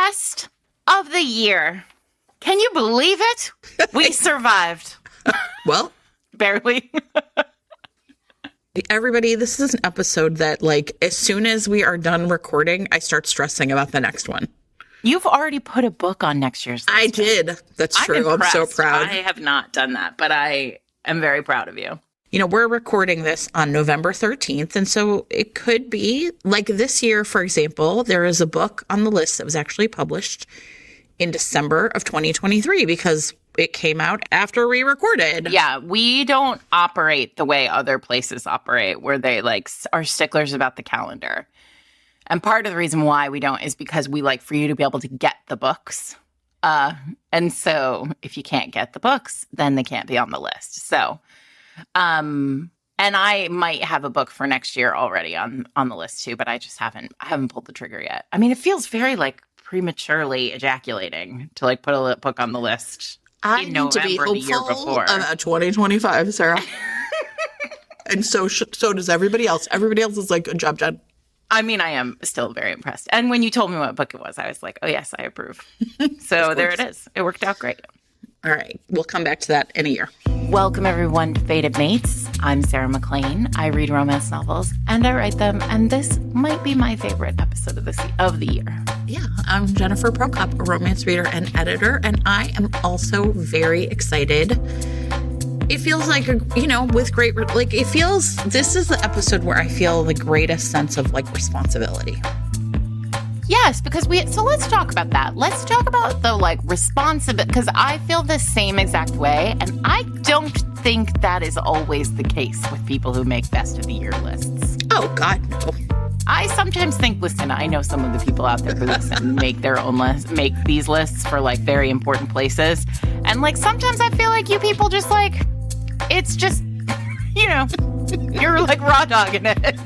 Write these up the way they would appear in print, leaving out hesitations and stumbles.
best of the year. Can you believe it? We survived. Well, barely. Everybody, this is an episode that, like, as soon as we are done recording, I start stressing about the next one. You've already put a book on next year's list. I did. That's true. I'm so proud. I have not done that, but I am very proud of you. You know, we're recording this on November 13th, and so it could be, like this year, for example, there is a book on the list that was actually published in December of 2023 because it came out after we recorded. Yeah, we don't operate the way other places operate, where they, like, are sticklers about the calendar. And part of the reason why we don't is because we like for you to be able to get the books. And so if you can't get the books, then they can't be on the list. So... and I might have a book for next year already on the list too, but I just haven't pulled the trigger yet. I mean, it feels very like prematurely ejaculating to like put a book on the list. I need to be hopeful about 2025, Sarah. And so does everybody else. Everybody else is like, good job, Jen. I mean, I am still very impressed. And when you told me what book it was, I was like, oh yes, I approve. So there it is. It worked out great. All right. We'll come back to that in a year. Welcome, everyone, to Fated Mates. I'm Sarah McLean. I read romance novels, and I write them, and this might be my favorite episode of the year. Yeah, I'm Jennifer Prokop, a romance reader and editor, and I am also very excited. It feels like, with great, this is the episode where I feel the greatest sense of, like, responsibility. Yes, because so let's talk about that. Let's talk about the, like, responsibility, because I feel the same exact way, and I don't think that is always the case with people who make best of the year lists. Oh, God, no. I sometimes think, listen, I know some of the people out there who listen make their own lists, make these lists for, like, very important places, and, like, sometimes I feel like you people just, like, it's just, you're, like, raw dogging it.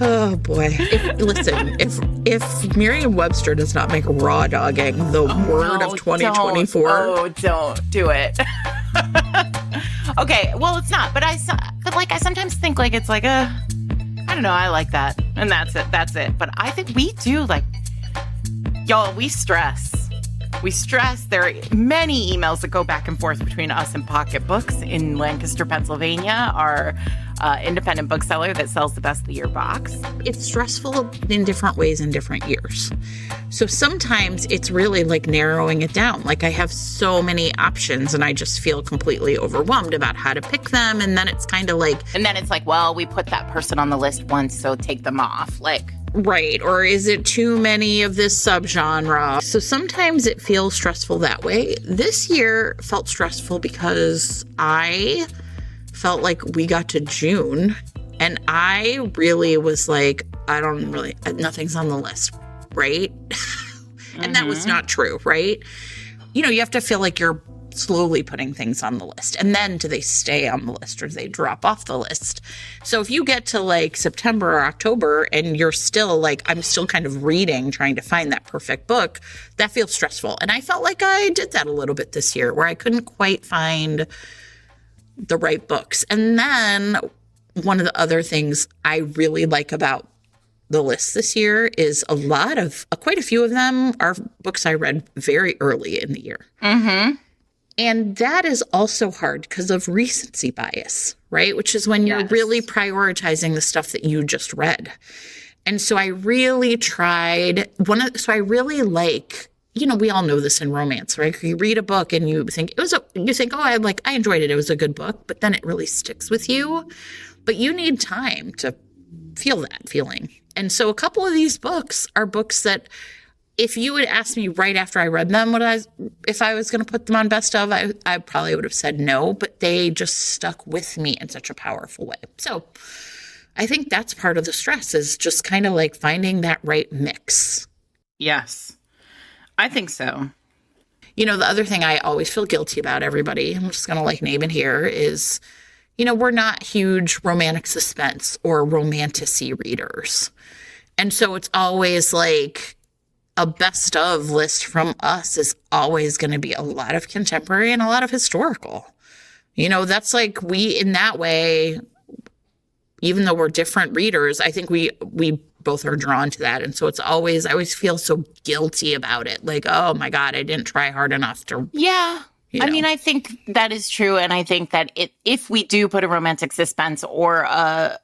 Oh, boy. If Merriam-Webster does not make raw dogging the word of 2024. Don't do it. Okay, well, it's not. But I sometimes think, like, it's like, I don't know, I like that. And that's it. But I think we do, like, y'all, we stress. There are many emails that go back and forth between us and Pocket Books in Lancaster, Pennsylvania, our independent bookseller that sells the Best of the Year box. It's stressful in different ways in different years. So sometimes it's really like narrowing it down. Like I have so many options and I just feel completely overwhelmed about how to pick them. And then it's kind of like... And then it's like, well, we put that person on the list once, so take them off. Like... Right. Or is it too many of this subgenre? So sometimes it feels stressful that way. This year felt stressful because I felt like we got to June and I really was like, nothing's on the list, right? And that was not true, right? You have to feel like you're slowly putting things on the list. And then do they stay on the list or do they drop off the list? So if you get to like September or October and you're still like, I'm still kind of reading, trying to find that perfect book, that feels stressful. And I felt like I did that a little bit this year where I couldn't quite find the right books. And then one of the other things I really like about the list this year is quite a few of them are books I read very early in the year. Mm-hmm. And that is also hard because of recency bias, right? Which is when you're really prioritizing the stuff that you just read. And so I really tried we all know this in romance, right? You read a book and you think I enjoyed it. It was a good book, but then it really sticks with you. But you need time to feel that feeling. And so a couple of these books are books that if you would ask me right after I read them, if I was going to put them on best of, I probably would have said no, but they just stuck with me in such a powerful way. So I think that's part of the stress is just kind of like finding that right mix. Yes, I think so. The other thing I always feel guilty about, everybody, I'm just going to name it here, is, we're not huge romantic suspense or romantic-y readers. And so it's always like, a best of list from us is always going to be a lot of contemporary and a lot of historical. That's like in that way, even though we're different readers, I think we both are drawn to that. And so I always feel so guilty about it. Like, oh my God, I didn't try hard enough to. Yeah. You know. I mean, I think that is true. And I think that if we do put a romantic suspense or a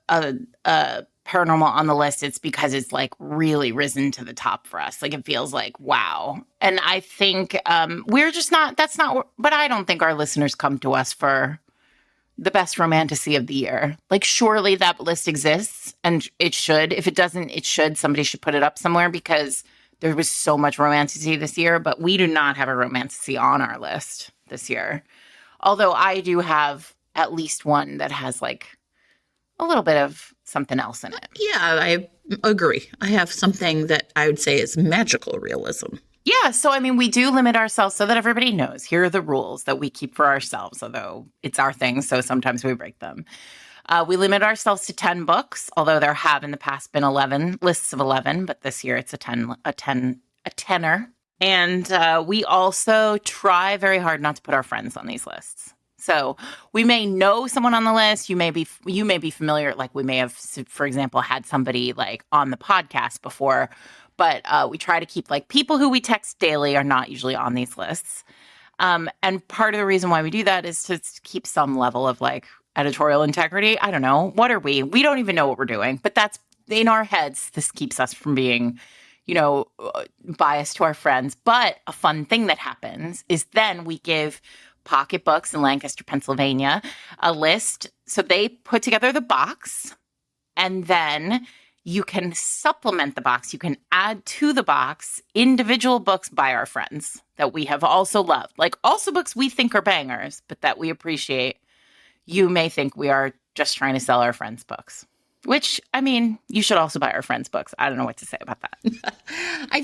paranormal on the list, it's because it's like really risen to the top for us. Like it feels like, wow. And I think we're just not, but I don't think our listeners come to us for the best romantasy of the year. Like surely that list exists and it should. If it doesn't, it should. Somebody should put it up somewhere because there was so much romantasy this year, but we do not have a romantasy on our list this year. Although I do have at least one that has like a little bit of something else in it. Yeah, I agree. I have something that I would say is magical realism. Yeah, so I mean, we do limit ourselves so that everybody knows. Here are the rules that we keep for ourselves, although it's our thing, so sometimes we break them. We limit ourselves to 10 books, although there have in the past been 11 lists of 11, but this year it's a tenner. And we also try very hard not to put our friends on these lists. So we may know someone on the list. You may be familiar. Like we may have, for example, had somebody like on the podcast before. But we try to keep like people who we text daily are not usually on these lists. And part of the reason why we do that is to keep some level of like editorial integrity. I don't know. What are we? We don't even know what we're doing. But that's in our heads. This keeps us from being, biased to our friends. But a fun thing that happens is then we give Pocketbooks in Lancaster, Pennsylvania, a list. So they put together the box and then you can supplement the box. You can add to the box individual books by our friends that we have also loved. Like also books we think are bangers, but that we appreciate. You may think we are just trying to sell our friends' books. Which, I mean, you should also buy our friends' books. I don't know what to say about that. I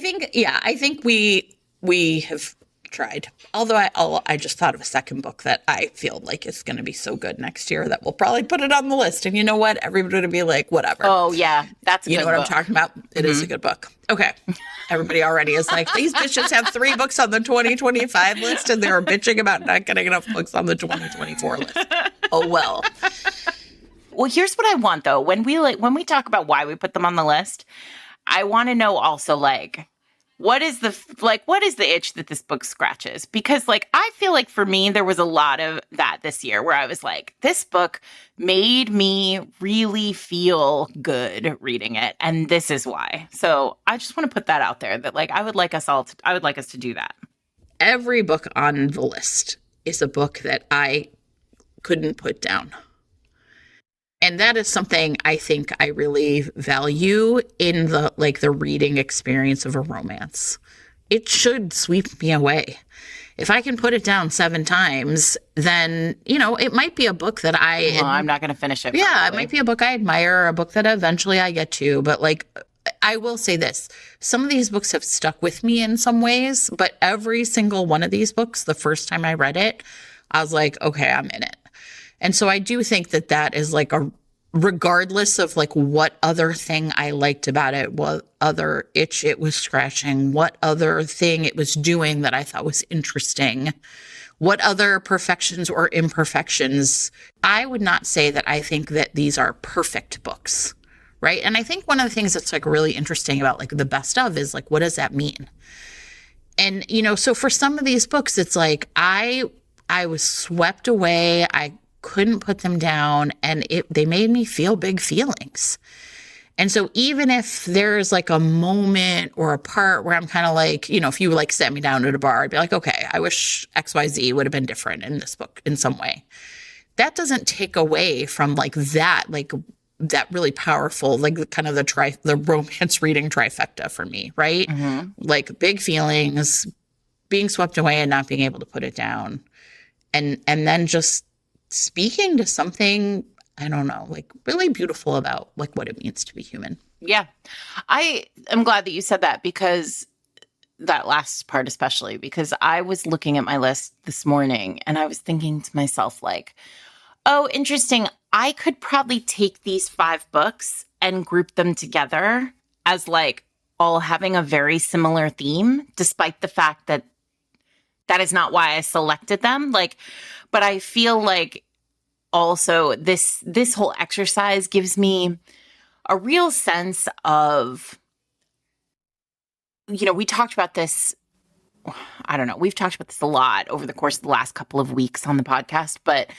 think we have tried. Although I just thought of a second book that I feel like is going to be so good next year that we'll probably put it on the list. And you know what? Everybody will be like, whatever. Oh, yeah. That's a good You know what book. I'm talking about? It is a good book. Okay. Everybody already is like, these bitches have 3 books on the 2025 list and they're bitching about not getting enough books on the 2024 list. Oh, well. Well, here's what I want, though. When we talk about why we put them on the list, I want to know also, like, what is the itch that this book scratches? Because, like, I feel like for me, there was a lot of that this year where I was like, this book made me really feel good reading it. And this is why. So I just want to put that out there that, like, I would like us to do that. Every book on the list is a book that I couldn't put down. And that is something I think I really value in the reading experience of a romance. It should sweep me away. If I can put it down 7 times, then, it might be a book that I'm not going to finish it. Yeah, probably. It might be a book I admire, a book that eventually I get to. But, like, I will say this. Some of these books have stuck with me in some ways, but every single one of these books, the first time I read it, I was like, okay, I'm in it. And so I do think that is like regardless of like what other thing I liked about it, what other itch it was scratching, what other thing it was doing that I thought was interesting, what other perfections or imperfections, I would not say that I think that these are perfect books, right? And I think one of the things that's like really interesting about like the best of is like, what does that mean? And, so for some of these books, it's like I was swept away. I couldn't put them down, and they made me feel big feelings. And so even if there's like a moment or a part where I'm kind of like, if you like sat me down at a bar, I'd be like, okay, I wish XYZ would have been different in this book in some way. That doesn't take away from like that really powerful, like kind of the romance reading trifecta for me, right? Mm-hmm. Like big feelings, being swept away and not being able to put it down. And then just speaking to something, I don't know, like really beautiful about like what it means to be human. Yeah. I am glad that you said that, because that last part especially, because I was looking at my list this morning and I was thinking to myself like, oh, interesting. I could probably take these 5 books and group them together as like all having a very similar theme, despite the fact that that is not why I selected them. Like, but I feel like also this whole exercise gives me a real sense of, we talked about this. I don't know. We've talked about this a lot over the course of the last couple of weeks on the podcast, but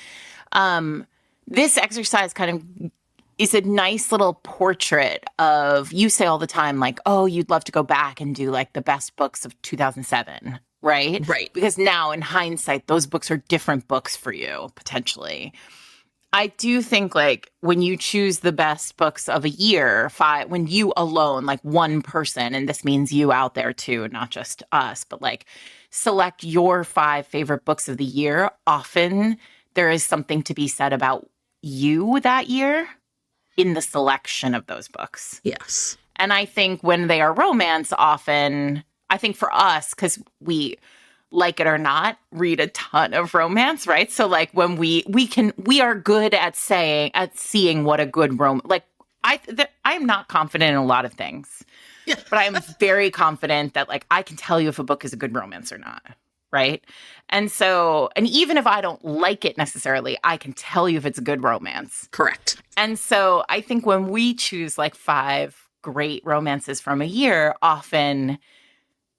this exercise kind of is a nice little portrait of, you say all the time, like, oh, you'd love to go back and do like the best books of 2007, right? Right. Because now in hindsight, those books are different books for you, potentially. I do think, like, when you choose the best books of a year, when you alone, like one person, and this means you out there too, not just us, but like select your 5 favorite books of the year, often there is something to be said about you that year in the selection of those books. Yes. And I think when they are romance, often, I think for us, because we, like it or not, read a ton of romance, right? So like when we are good at seeing what a good like I'm not confident in a lot of things, yeah. But I am very confident that like I can tell you if a book is a good romance or not, right? And so, and even if I don't like it necessarily, I can tell you if it's a good romance. Correct. And so I think when we choose like 5 great romances from a year, often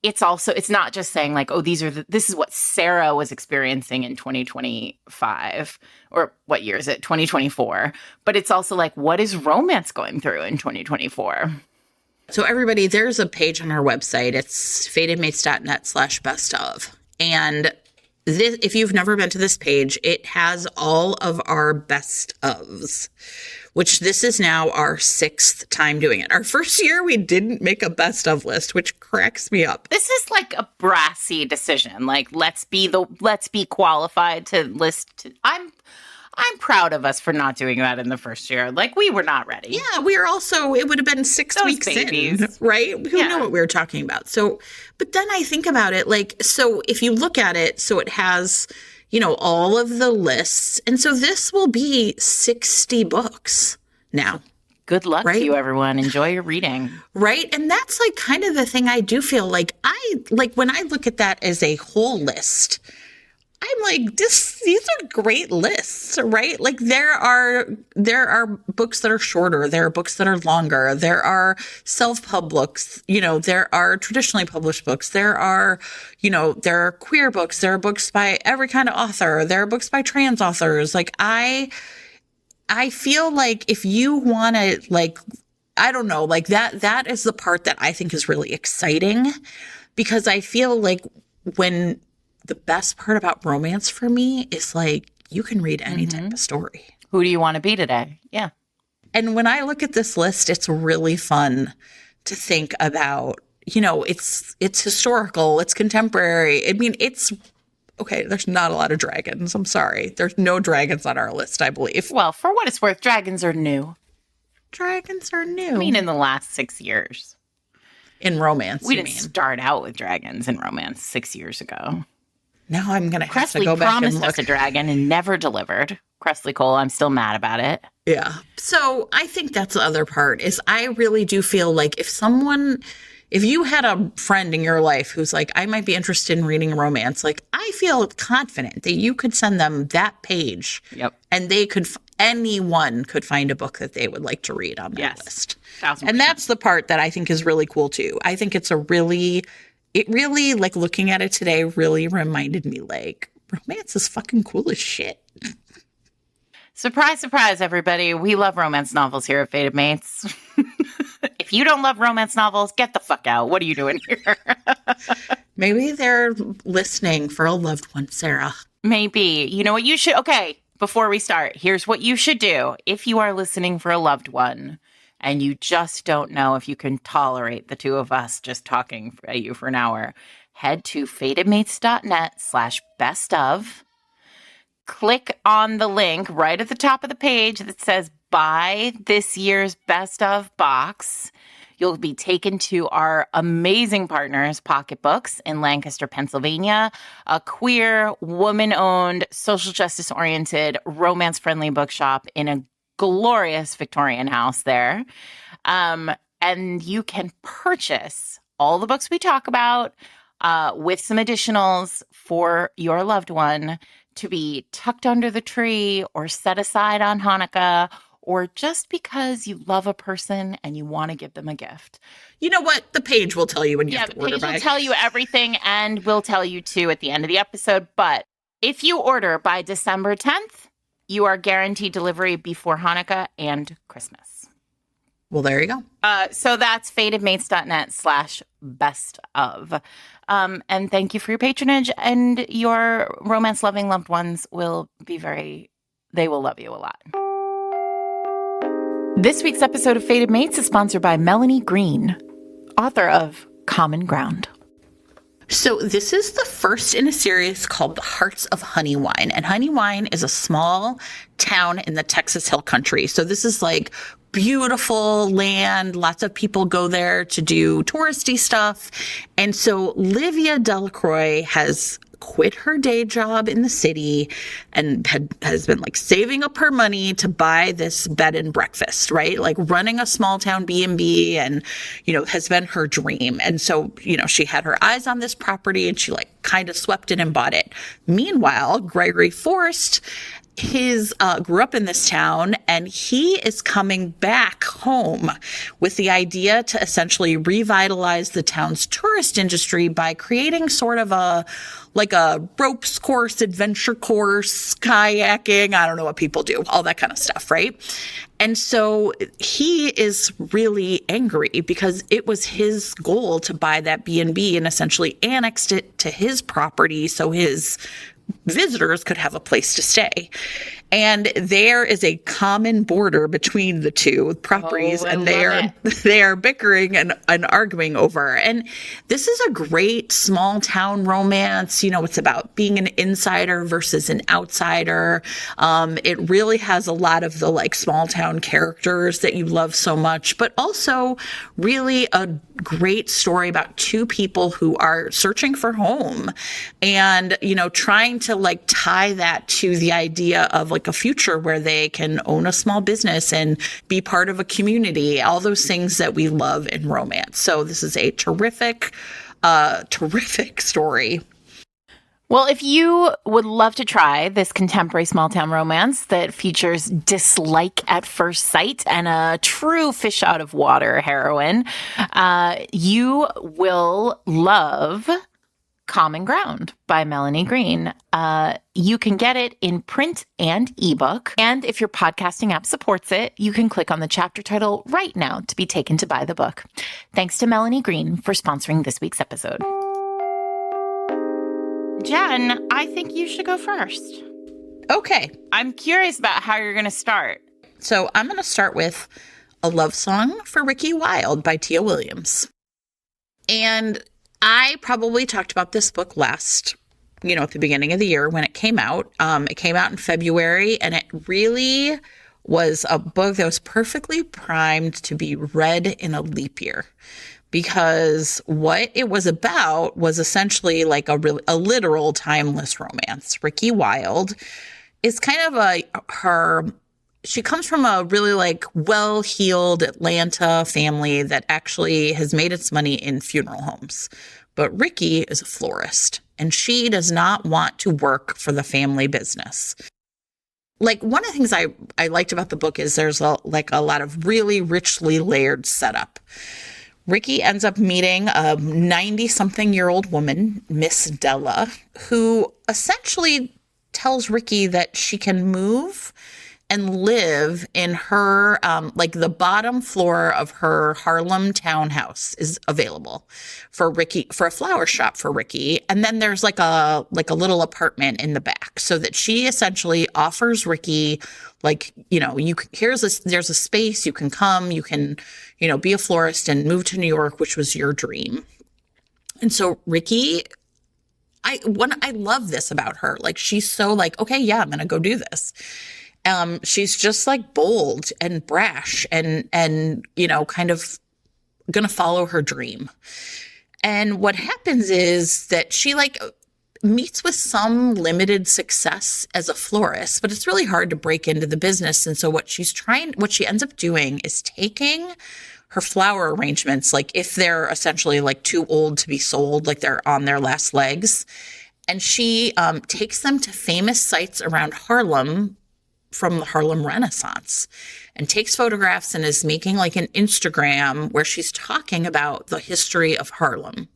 it's not just saying like, oh, this is what Sarah was experiencing in 2025, or what year is it? 2024. But it's also like, what is romance going through in 2024? So everybody, there's a page on our website. It's fatedmates.net/best of. And this, if you've never been to this page, it has all of our best ofs, which this is now our 6th time doing it. Our first year, we didn't make a best of list, which cracks me up. This is like a brassy decision. Like, let's be qualified to list. I'm proud of us for not doing that in the first year. Like, we were not ready. Yeah, we are also, it would have been 6 weeks babies. in, right? Who knew what we were talking about? So, but then I think about it, like, so if you look at it, so it has, all of the lists. And so this will be 60 books now. Good luck to you, everyone. Enjoy your reading. Right. And that's like kind of the thing I do feel like when I look at that as a whole list, I'm like, these are great lists, right? Like there are books that are shorter. There are books that are longer. There are self-pub books. There are traditionally published books. There are queer books. There are books by every kind of author. There are books by trans authors. Like I feel like if you want to, like, I don't know, like that is the part that I think is really exciting, because I feel like when the best part about romance for me is like, you can read any type of story. Who do you want to be today? Yeah. And when I look at this list, it's really fun to think about, it's historical, it's contemporary. I mean, okay, there's not a lot of dragons. I'm sorry. There's no dragons on our list, I believe. Well, for what it's worth, dragons are new. Dragons are new. I mean, in the last 6 years. In romance, we didn't start out with dragons in romance 6 years ago. Now I'm going to have to Cressley go back and promised look. us a dragon and never delivered. Cressley Cole, I'm still mad about it. Yeah. So I think that's the other part, is I really do feel like if you had a friend in your life who's like, I might be interested in reading a romance, like I feel confident that you could send them that page. Yep. And anyone could find a book that they would like to read on that list. 1,000%. And that's the part that I think is really cool too. I think it really, like, looking at it today, really reminded me, like, romance is fucking cool as shit. Surprise, surprise, everybody. We love romance novels here at Fated Mates. If you don't love romance novels, get the fuck out. What are you doing here? Maybe they're listening for a loved one, Sarah. Maybe. You know what you should... Okay, before we start, here's what you should do. If you are listening for a loved one, and you just don't know if you can tolerate the two of us just talking at you for an hour, head to fatedmates.net/best of. Click on the link right at the top of the page that says buy this year's best of box. You'll be taken to our amazing partners, Pocketbooks in Lancaster, Pennsylvania, a queer, woman-owned, social justice-oriented, romance-friendly bookshop in a glorious Victorian house there. And you can purchase all the books we talk about with some additionals for your loved one to be tucked under the tree or set aside on Hanukkah or just because you love a person and you want to give them a gift. You know what? The page will tell you when you have to order the page by. will tell you everything, and will tell you too at the end of the episode. But if you order by December 10th, you are guaranteed delivery before Hanukkah and Christmas. Well, there you go. So that's fatedmates.net/best of. And thank you for your patronage, and your romance-loving loved ones will be they will love you a lot. This week's episode of Fated Mates is sponsored by Melanie Green, author of Common Ground. So this is the first in a series called The Hearts of Honeywine. And Honeywine is a small town in the Texas Hill Country. So this is like beautiful land. Lots of people go there to do touristy stuff. And so Livia Delacroix has quit her day job in the city and has been like saving up her money to buy this bed and breakfast, right? Like running a small town B&B and, has been her dream. And so, she had her eyes on this property and she like kind of swept it and bought it. Meanwhile, Gregory Forrest grew up in this town, and he is coming back home with the idea to essentially revitalize the town's tourist industry by creating sort of a ropes course, adventure course, kayaking. I don't know what people do, all that kind of stuff, right? And so he is really angry because it was his goal to buy that B&B and essentially annexed it to his property so his visitors could have a place to stay. And there is a common border between the two properties, and they are bickering and arguing over. And this is a great small town romance. It's about being an insider versus an outsider. It really has a lot of the like small town characters that you love so much, but also really a great story about two people who are searching for home and, trying to like tie that to the idea of like a future where they can own a small business and be part of a community, all those things that we love in romance. So this is a terrific story. Well, if you would love to try this contemporary small town romance that features dislike at first sight and a true fish out of water heroine, you will love Common Ground by Melanie Green. You can get it in print and ebook. And if your podcasting app supports it, you can click on the chapter title right now to be taken to buy the book. Thanks to Melanie Green for sponsoring this week's episode. Jen, I think you should go first. Okay. I'm curious about how you're going to start. So I'm going to start with A Love Song for Ricki Wilde by Tia Williams. And I probably talked about this book last, at the beginning of the year when it came out. It came out in February, and it really was a book that was perfectly primed to be read in a leap year, because what it was about was essentially like a literal timeless romance. Ricki Wilde is kind of she comes from a really like well-heeled Atlanta family that actually has made its money in funeral homes. But Ricki is a florist, and she does not want to work for the family business. Like, one of the things I liked about the book is there's a lot of really richly layered setup. Ricki ends up meeting a 90-something-year-old woman, Miss Della, who essentially tells Ricki that she can move and live in her, the bottom floor of her Harlem townhouse is available for Ricki, for a flower shop for Ricki. And then there's like a little apartment in the back, so that she essentially offers Ricki, there's a space, you can come, you can, be a florist and move to New York, which was your dream. And so Ricki, I love this about her. Like, she's so like, okay, yeah, I'm going to go do this. She's just like bold and brash and kind of going to follow her dream. And what happens is that she like meets with some limited success as a florist, but it's really hard to break into the business. And so what she ends up doing is taking her flower arrangements, like if they're essentially like too old to be sold, like they're on their last legs, and she takes them to famous sites around Harlem from the Harlem Renaissance. and takes photographs and is making like an Instagram where she's talking about the history of Harlem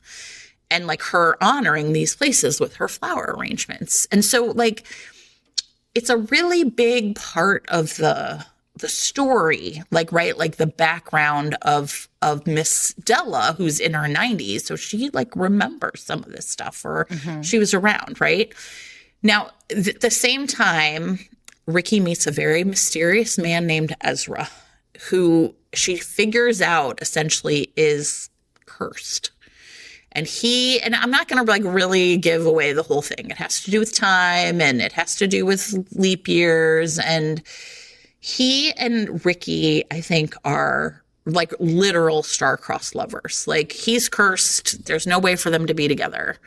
and like her honoring these places with her flower arrangements. And so like it's a really big part of the story, like, right, like the background of Miss Della, who's in her 90s. So she like remembers some of this stuff, or she was around, right? Now, at the same time, Ricki meets a very mysterious man named Ezra, who she figures out essentially is cursed. And I'm not going to like really give away the whole thing. It has to do with time, and it has to do with leap years. And he and Ricki, I think, are like literal star-crossed lovers. Like, he's cursed. There's no way for them to be together.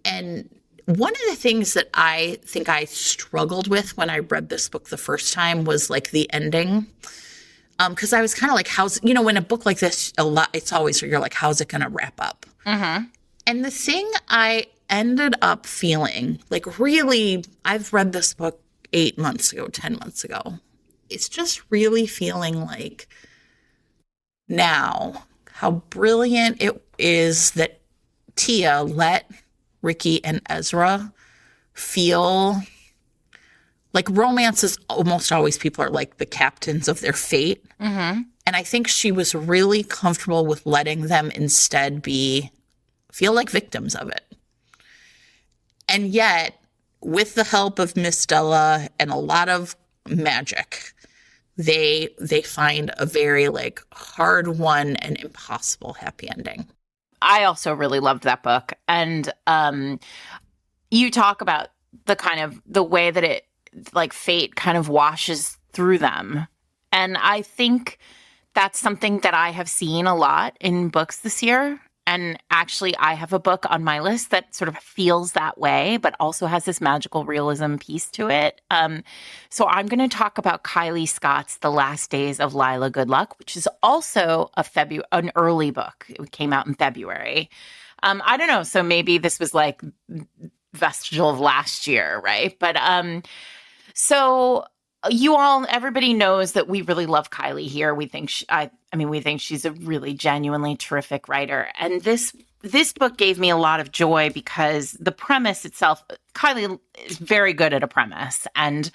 And one of the things that I think I struggled with when I read this book the first time was like the ending. Because I was kind of like, when a book like this, it's always, you're like, how's it going to wrap up? And the thing I ended up feeling, like, really, I've read this book 8 months ago, 10 months ago. It's just really feeling like now how brilliant it is that Tia let Ricki and Ezra feel like romance is almost always, people are like the captains of their fate. And I think she was really comfortable with letting them instead feel like victims of it. And yet, with the help of Miss Della and a lot of magic, they find a very like hard-won and impossible happy ending. I also really loved that book. And you talk about the way that it, like, fate kind of washes through them. And I think that's something that I have seen a lot in books this year. And actually, I have a book on my list that sort of feels that way, but also has this magical realism piece to it. So I'm going to talk about Kylie Scott's The Last Days of Lilah Goodluck, which is also an early book. It came out in February. I don't know. So maybe this was like vestigial of last year, right? But so everybody knows that we really love Kylie here. We think we think she's a really genuinely terrific writer. And this book gave me a lot of joy because the premise itself, Kylie is very good at a premise. And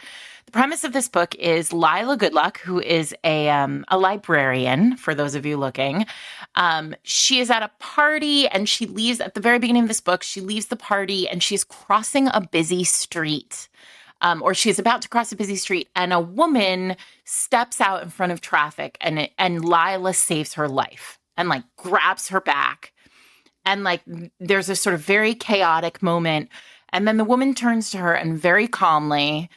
the premise of this book is Lilah Goodluck, who is a librarian, for those of you looking. She is at a party, and she leaves at the very beginning of this book. She leaves the party and she's crossing a busy street. Or she's about to cross a busy street, and a woman steps out in front of traffic, and Lilah saves her life and like grabs her back. And like there's a sort of very chaotic moment. And then the woman turns to her and very calmly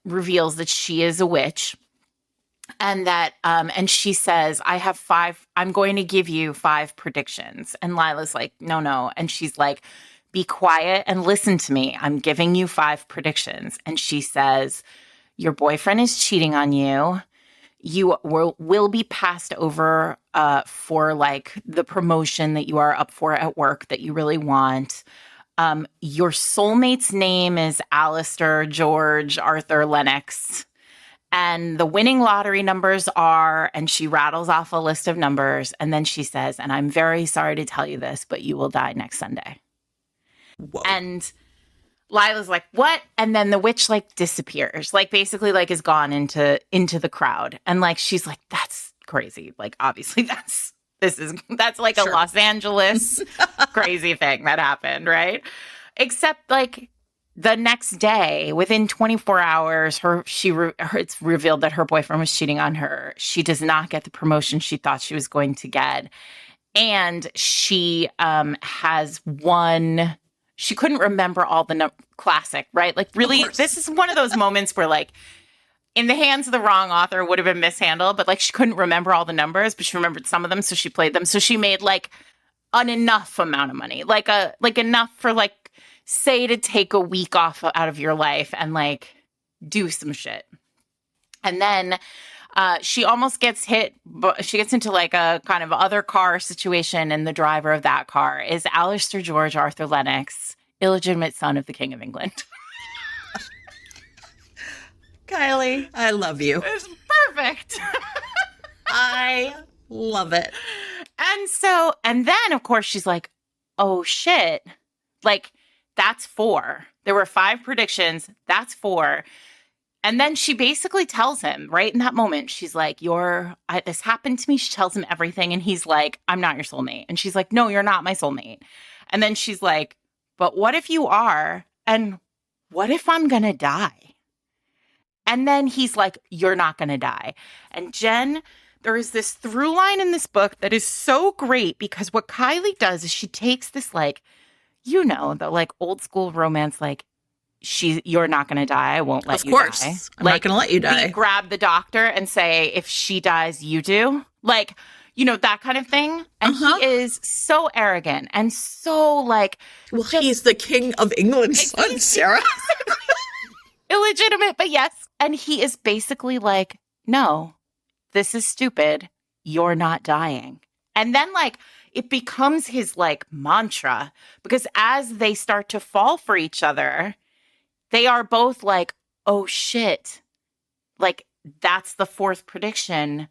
reveals that she is a witch. And that and she says, I'm going to give you 5 predictions. And Lilah's like, no. And she's like, be quiet and listen to me. I'm giving you 5 predictions. And she says, your boyfriend is cheating on you. You will be passed over for like the promotion that you are up for at work that you really want. Your soulmate's name is Alistair George Arthur Lennox. And the winning lottery numbers are, and she rattles off a list of numbers. And then she says, and I'm very sorry to tell you this, but you will die next Sunday. Whoa. And Lilah's like, what? And then the witch like disappears, like basically like is gone into the crowd. And like, she's like, that's crazy. Like, obviously that's like a Los Angeles crazy thing that happened. Right. Except like the next day, within 24 hours, it's revealed that her boyfriend was cheating on her. She does not get the promotion she thought she was going to get. And she has won. She couldn't remember all the classic, right? Like, really, this is one of those moments where, like, in the hands of the wrong author would have been mishandled, but like she couldn't remember all the numbers, but she remembered some of them, so she played them. So she made like an enough amount of money, like enough for like, say, to take a week off out of your life and like do some shit. And then she almost gets hit. She gets into like a kind of other car situation, and the driver of that car is Alistair George Arthur Lennox, illegitimate son of the King of England. Kylie, I love you. It's perfect. I love it. And then of course she's like, oh shit. Like, that's 4. There were 5 predictions. That's 4. And then she basically tells him right in that moment, she's like, this happened to me. She tells him everything. And he's like, I'm not your soulmate. And she's like, no, you're not my soulmate. And then she's like, but what if you are? And what if I'm going to die? And then he's like, you're not going to die. And Jen, there is this through line in this book that is so great because what Kylie does is she takes this, like, the like old school romance, like, you're not going to die. I won't let you die. Of course. I'm not going to let you die. Grab the doctor and say, if she dies, you do. Like, that kind of thing. And he is so arrogant and so like. Well, he's the king of England's son, Sarah. Illegitimate, but yes. And he is basically like, no, this is stupid. You're not dying. And then like it becomes his like mantra because as they start to fall for each other, they are both like, oh shit. Like that's the 4th prediction.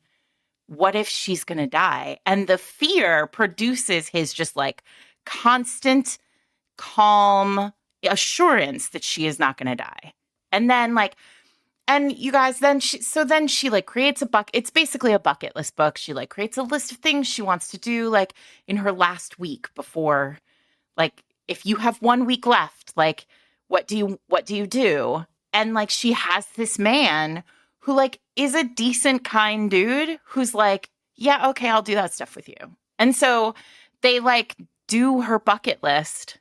What if she's going to die? And the fear produces his just like constant, calm assurance that she is not going to die. And then like, and you guys, then she like creates a bucket. It's basically a bucket list book. She like creates a list of things she wants to do like in her last week before, like, if you have 1 week left, like, what do you do? And like, she has this man who like is a decent, kind dude who's like, yeah, okay, I'll do that stuff with you. And so they like do her bucket list.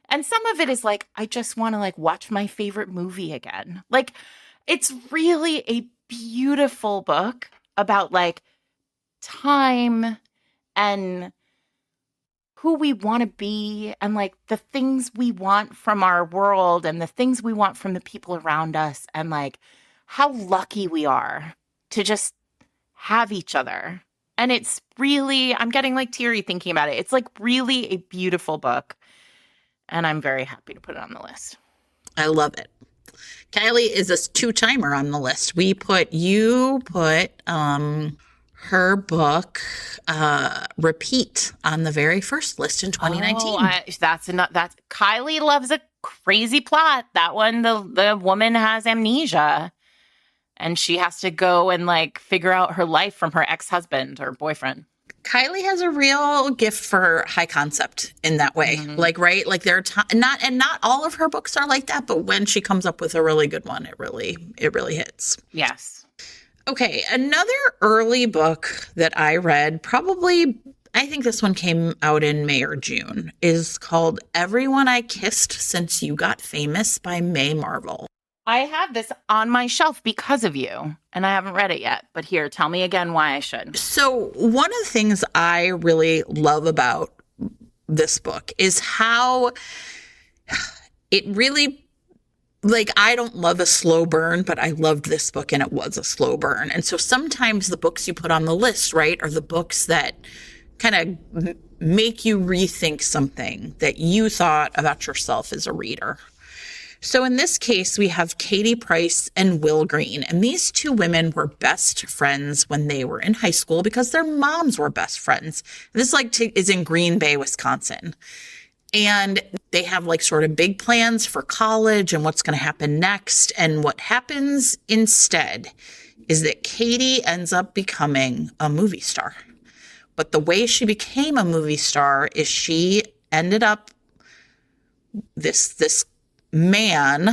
And some of it is like, I just want to like watch my favorite movie again. Like, it's really a beautiful book about like time and who we want to be and like the things we want from our world and the things we want from the people around us and like how lucky we are to just have each other. And it's really, I'm getting like teary thinking about it. It's like really a beautiful book. And I'm very happy to put it on the list. I love it. Kylie is a 2-timer on the list. You put her book, Repeat, on the very first list in 2019. That's Kylie loves a crazy plot. That one, the woman has amnesia and she has to go and like figure out her life from her ex-husband or boyfriend. Really has a real gift for high concept in that way. Mm-hmm. Like, right? Like there are not all of her books are like that, but when she comes up with a really good one, it really hits. Yes. Okay. Another early book that I read, probably, I think this one came out in May or June, is called Everyone I Kissed Since You Got Famous by May Marvel. I have this on my shelf because of you, and I haven't read it yet. But here, tell me again why I should. So one of the things I really love about this book is how it really, like, I don't love a slow burn, but I loved this book and it was a slow burn. And so sometimes the books you put on the list, right, are the books that kind of make you rethink something that you thought about yourself as a reader. So in this case, we have Katie Price and Will Green. And these 2 women were best friends when they were in high school because their moms were best friends. This is in Green Bay, Wisconsin. And they have like sort of big plans for college and what's going to happen next. And what happens instead is that Katie ends up becoming a movie star. But the way she became a movie star is she ended up this man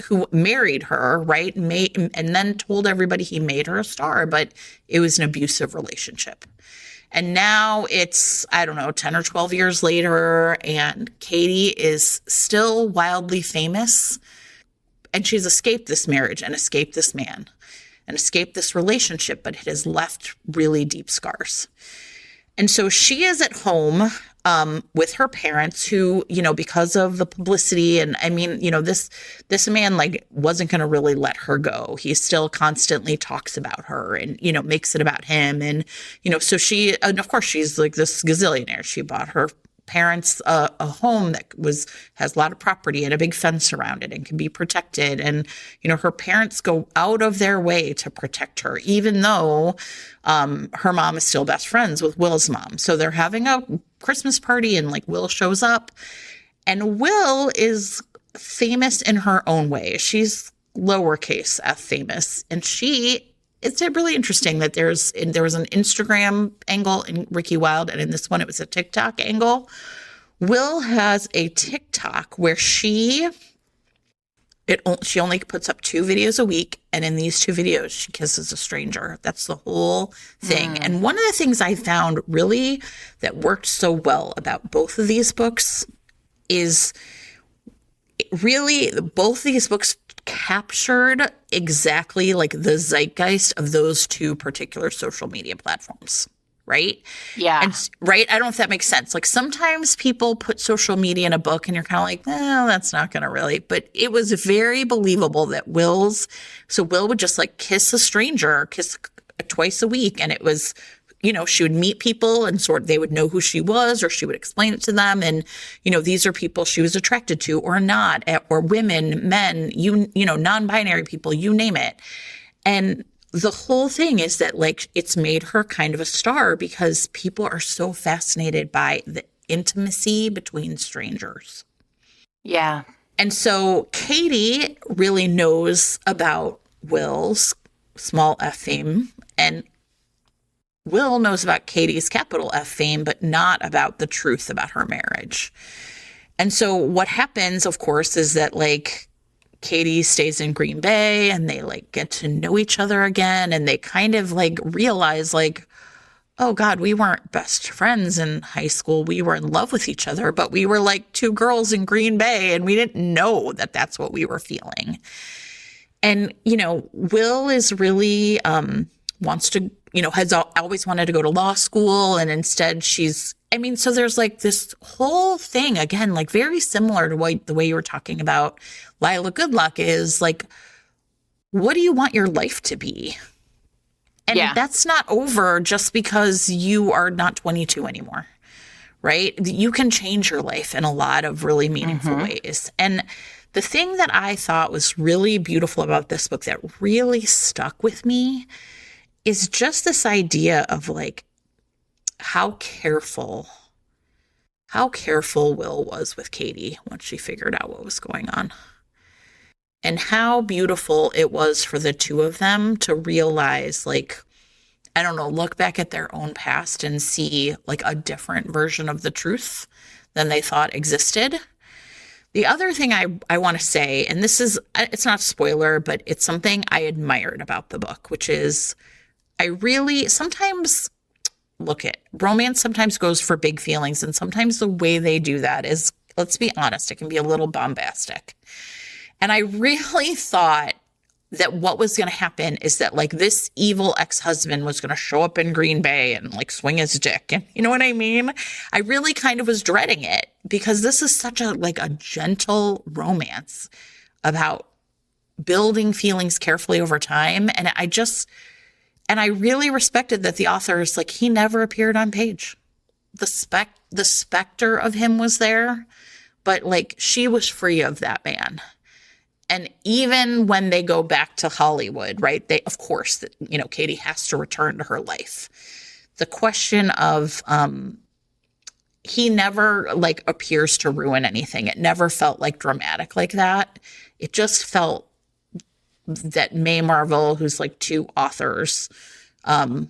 who married her, right, and then told everybody he made her a star, but it was an abusive relationship. And now it's, I don't know, 10 or 12 years later, and Katie is still wildly famous, and she's escaped this marriage and escaped this man and escaped this relationship, but it has left really deep scars. And so she is at home with her parents who, because of the publicity and I mean, this man like wasn't going to really let her go. He still constantly talks about her and, makes it about him. And, so and of course she's like this gazillionaire. She bought her parents a home that has a lot of property and a big fence around it and can be protected. And, her parents go out of their way to protect her, even though her mom is still best friends with Will's mom. So they're having a Christmas party and like Will shows up, and Will is famous in her own way. She's lowercase f famous. And it's really interesting that there was an Instagram angle in Ricki Wilde, and in this one it was a TikTok angle. Will has a TikTok where she only puts up 2 videos a week, and in these 2 videos she kisses a stranger. That's the whole thing. And one of the things I found really that worked so well about both of these books is really both these books captured exactly like the zeitgeist of those 2 particular social media platforms, right? Yeah. And right. I don't know if that makes sense. Like sometimes people put social media in a book and you're kind of like, well, that's not going to really, but it was very believable that Will would just like kiss a stranger, kiss twice a week. And it was, she would meet people and they would know who she was, or she would explain it to them. And, these are people she was attracted to or not, or women, men, non-binary people, you name it. And the whole thing is that like, it's made her kind of a star because people are so fascinated by the intimacy between strangers. Yeah. And so Katie really knows about Will's small f fame, and Will knows about Katie's capital F fame, but not about the truth about her marriage. And so what happens, of course, is that like Katie stays in Green Bay and they like get to know each other again. And they kind of like realize like, oh God, we weren't best friends in high school. We were in love with each other, but we were like 2 girls in Green Bay and we didn't know that that's what we were feeling. And, Will is really, wants to, has always wanted to go to law school. And instead so there's like this whole thing, again, like very similar to the way you were talking about Lilah Goodluck is like, what do you want your life to be? And that's not over just because you are not 22 anymore, right? You can change your life in a lot of really meaningful ways. And the thing that I thought was really beautiful about this book that really stuck with me is just this idea of like how careful Will was with Katie once she figured out what was going on. And how beautiful it was for the 2 of them to realize, like, I don't know, look back at their own past and see like a different version of the truth than they thought existed. The other thing I want to say, and it's not a spoiler, but it's something I admired about the book, which is romance sometimes goes for big feelings, and sometimes the way they do that is, let's be honest, it can be a little bombastic. And I really thought that what was going to happen is that like this evil ex-husband was going to show up in Green Bay and like swing his dick. And you know what I mean? I really kind of was dreading it because this is such a gentle romance about building feelings carefully over time. And I really respected that the authors, like, he never appeared on page. The specter of him was there, but like she was free of that man. And even when they go back to Hollywood, right, of course, Katie has to return to her life. The question of, he never like appears to ruin anything. It never felt like dramatic like that. It just felt that May Marvel, who's like 2 authors, I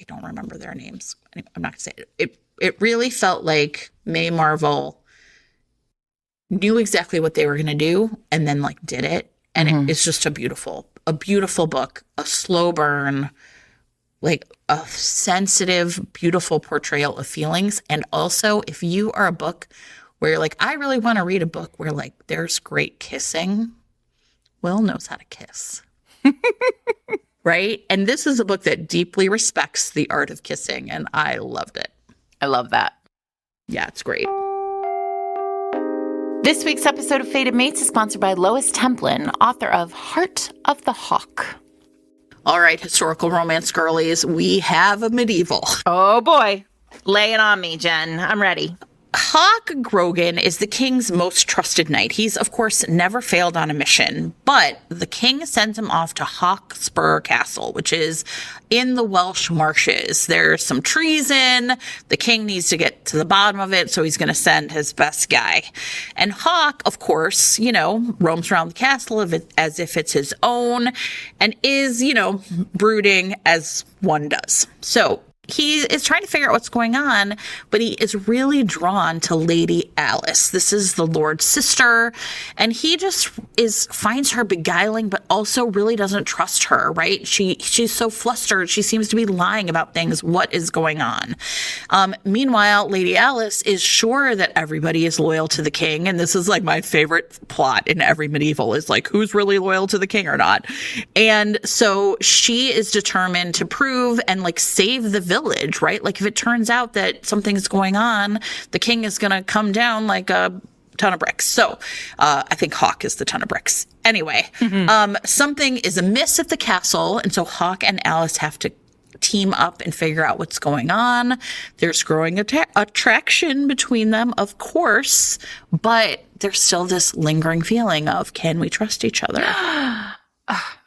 don't remember their names. I'm not gonna say it. It really felt like May Marvel knew exactly what they were going to do and then like did it. And it's just a beautiful book, a slow burn, like a sensitive, beautiful portrayal of feelings. And also if you are a book where you're like, I really want to read a book where like there's great kissing, Will knows how to kiss. Right? And this is a book that deeply respects the art of kissing, and I loved it. I love that. Yeah, it's great. This week's episode of Fated Mates is sponsored by Lois Templin, author of Heart of the Hawk. All right, historical romance girlies, we have a medieval. Oh boy. Lay it on me, Jen. I'm ready. Hawk Grogan is the king's most trusted knight. He's, of course, never failed on a mission, but the king sends him off to Hawkspur Castle, which is in the Welsh marshes. There's some treason. The king needs to get to the bottom of it, so he's going to send his best guy. And Hawk, of course, roams around the castle as if it's his own and is, brooding as one does. So he is trying to figure out what's going on, but he is really drawn to Lady Alice. This is the Lord's sister, and he just finds her beguiling, but also really doesn't trust her, right? She's so flustered. She seems to be lying about things. What is going on? Meanwhile, Lady Alice is sure that everybody is loyal to the king, and this is like my favorite plot in every medieval is like, who's really loyal to the king or not? And so she is determined to prove and like save the village, right? Like if it turns out that something's going on, the king is going to come down like a ton of bricks. So I think Hawk is the ton of bricks. Anyway, something is amiss at the castle, and so Hawk and Alice have to team up and figure out what's going on. There's growing attraction between them, of course, but there's still this lingering feeling of, can we trust each other?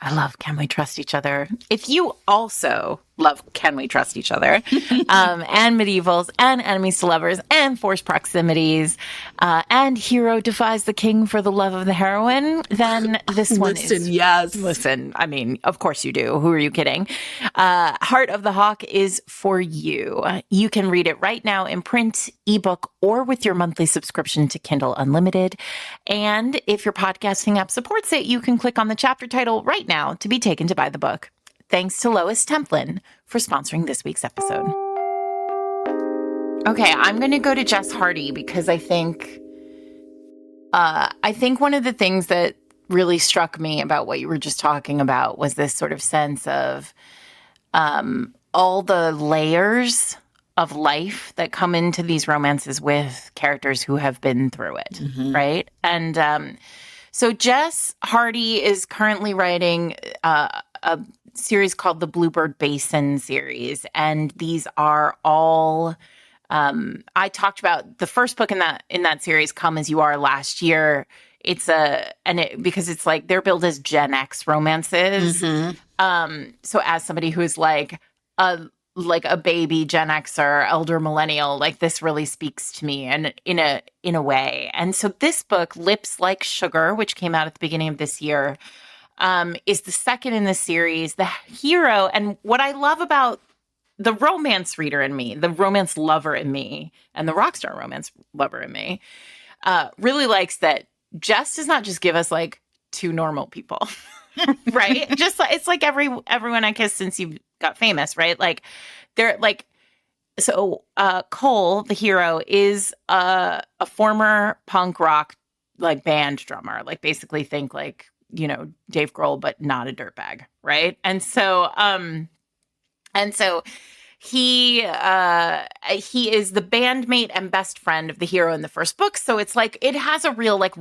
I love Can We Trust Each Other? If you also love Can We Trust Each Other, and medievals, and enemies to lovers, and forced proximities, and hero defies the king for the love of the heroine, then this one is... Yes. Listen, I mean, of course you do. Who are you kidding? Heart of the Hawk is for you. You can read it right now in print, ebook, or with your monthly subscription to Kindle Unlimited. And if your podcasting app supports it, you can click on the chapter title right now to be taken to buy the book. Thanks to Lois Templin for sponsoring this week's episode. Okay, I'm going to go to Jess Hardy because I think one of the things that really struck me about what you were just talking about was this sort of sense of all the layers of life that come into these romances with characters who have been through it, right? And so Jess Hardy is currently writing a series called the Bluebird Basin series, and these are all I talked about the first book in that series, Come As You Are, last year. Because it's like they're billed as Gen X romances. So as somebody who is like a baby Gen Xer, elder millennial, like this really speaks to me and in a way. And so this book, Lips Like Sugar, which came out at the beginning of this year, is the second in the series. The hero, and what I love about the romance reader in me, the romance lover in me, and the rockstar romance lover in me, really likes that Jess does not just give us like two normal people, right? Just like it's like everyone I kissed since you got famous, right? Like they're like, so Cole, the hero, is a former punk rock like band drummer, like basically think like, Dave Grohl, but not a dirtbag, right? And so he is the bandmate and best friend of the hero in the first book. So it's like it has a real like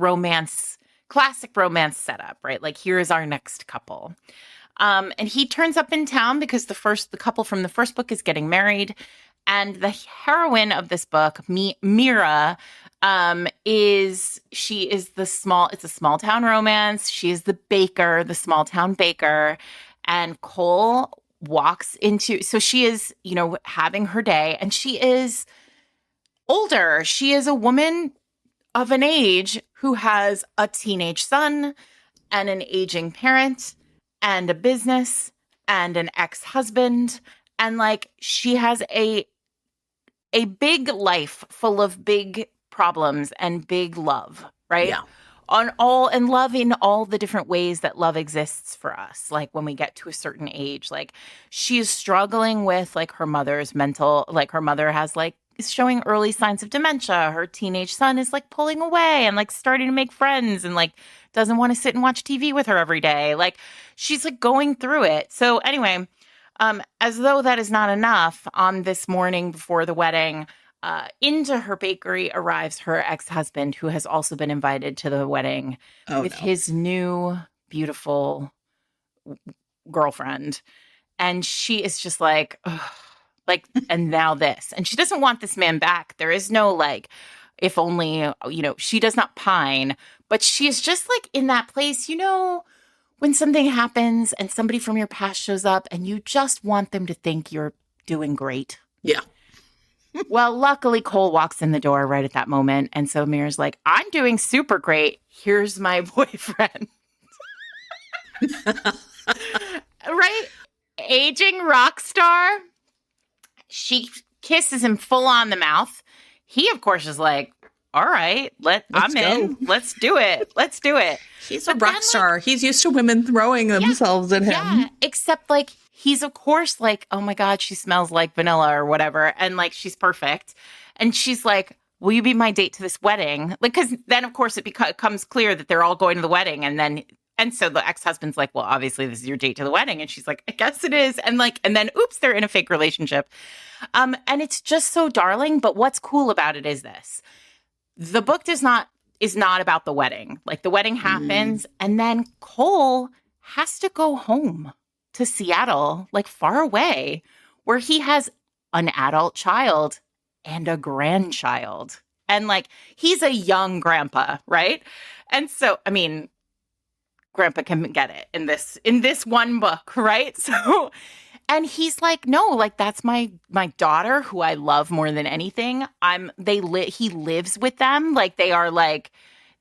classic romance setup, right? Like here's our next couple. And he turns up in town because the couple from the first book is getting married. And the heroine of this book, Mira, it's a small town romance. She is the small town baker. And Cole so she is, having her day, and she is older. She is a woman of an age who has a teenage son and an aging parent and a business and an ex-husband. And like, she has a big life full of big problems and big love, right? Yeah. And love in all the different ways that love exists for us. Like when we get to a certain age, like she is struggling with like her mother's her mother is showing early signs of dementia. Her teenage son is like pulling away and like starting to make friends and like doesn't want to sit and watch TV with her every day. Like she's like going through it. So anyway, as though that is not enough, on this morning before the wedding, into her bakery arrives her ex-husband, who has also been invited to the wedding his new, beautiful girlfriend. And she is just like, ugh, Like, and now this. And she doesn't want this man back. There is no like, if only, she does not pine, but she is just like in that place, when something happens and somebody from your past shows up and you just want them to think you're doing great. Yeah. Well, luckily Cole walks in the door right at that moment. And so Mira's like, I'm doing super great. Here's my boyfriend. Right? Aging rock star. She kisses him full on the mouth. He, of course, is like, all right, I'm in. Let's do it. Let's do it. He's a rock star. He's used to women throwing themselves at him. Yeah, except like he's, of course, like, oh my God, she smells like vanilla or whatever. And like, she's perfect. And she's like, will you be my date to this wedding? Like, because then, of course, it becomes clear that they're all going to the wedding. And so the ex-husband's like, well, obviously this is your date to the wedding. And she's like, I guess it is. And then, oops, they're in a fake relationship. And it's just so darling. But what's cool about it is this. The book is not about the wedding. Like, the wedding happens, and then Cole has to go home to Seattle, like far away, where he has an adult child and a grandchild. And like, he's a young grandpa, right? And so, I mean, grandpa can get it in this one book, right? So, and he's like, no, like, that's my daughter who I love more than anything. He lives with them. Like, they are like,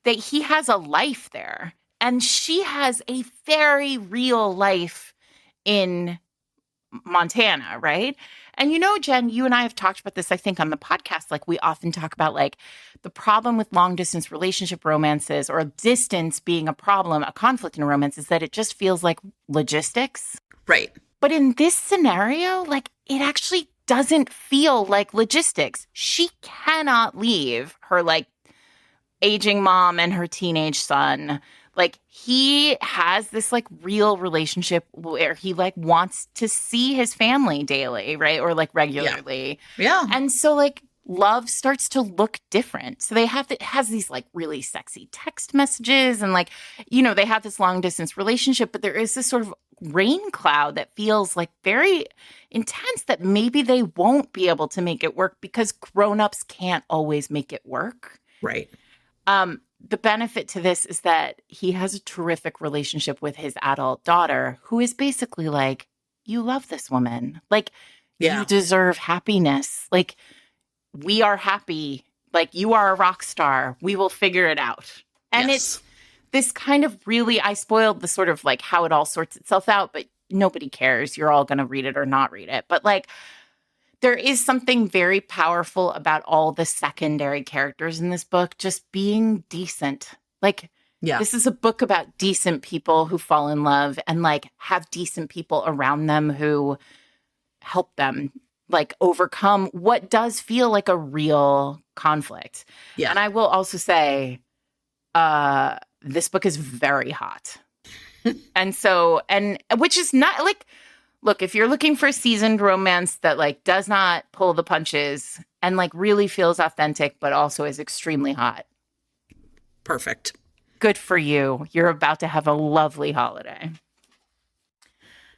he has a life there. And she has a very real life in Montana, right? And Jen, you and I have talked about this, I think, on the podcast. Like, we often talk about like the problem with long distance relationship romances, or distance being a problem, a conflict in a romance, is that it just feels like logistics. Right. But in this scenario, like, it actually doesn't feel like logistics. She cannot leave her like aging mom and her teenage son. Like, he has this like real relationship where he like wants to see his family daily, right? Or like regularly. Yeah. And so like love starts to look different. So it has these like really sexy text messages, and like, they have this long distance relationship, but there is this sort of rain cloud that feels like very intense, that maybe they won't be able to make it work because grown-ups can't always make it work. Right. The benefit to this is that he has a terrific relationship with his adult daughter, who is basically like, you love this woman. Like, you deserve happiness. Like, we are happy. Like, you are a rock star. We will figure it out. And it's this kind of really, I spoiled the sort of like how it all sorts itself out, but nobody cares. You're all going to read it or not read it. But like, there is something very powerful about all the secondary characters in this book just being decent. Like, this is a book about decent people who fall in love and like have decent people around them who help them like overcome what does feel like a real conflict. Yeah. And I will also say, this book is very hot. And which is not like, look, if you're looking for a seasoned romance that like does not pull the punches and like really feels authentic, but also is extremely hot. Perfect. Good for you. You're about to have a lovely holiday.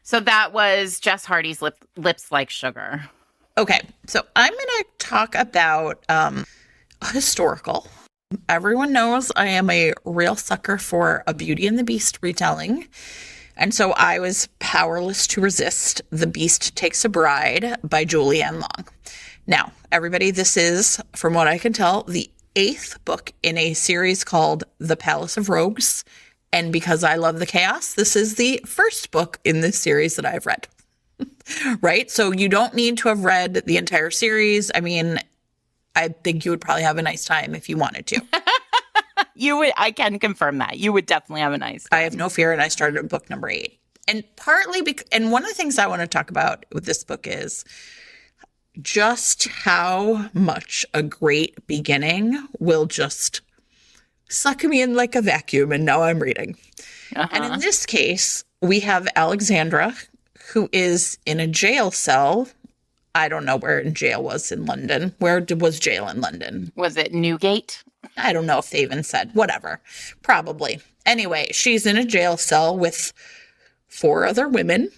So that was Jess Hardy's Lips Like Sugar. Okay. So I'm going to talk about historical. Everyone knows I am a real sucker for a Beauty and the Beast retelling. And so I was powerless to resist The Beast Takes a Bride by Julianne Long. Now, everybody, this is, from what I can tell, the 8th book in a series called The Palace of Rogues. And because I love the chaos, this is the first book in this series that I've read. Right? So you don't need to have read the entire series. I mean, I think you would probably have a nice time if you wanted to. You would. I can confirm that. You would definitely have a nice time. I have no fear, and I started at book number 8. And partly and one of the things I want to talk about with this book is just how much a great beginning will just suck me in like a vacuum, and now I'm reading. And in this case, we have Alexandra, who is in a jail cell. I don't know where jail was in London. Where was jail in London? Was it Newgate? I don't know if they even said. Whatever. Probably. Anyway, she's in a jail cell with 4 other women.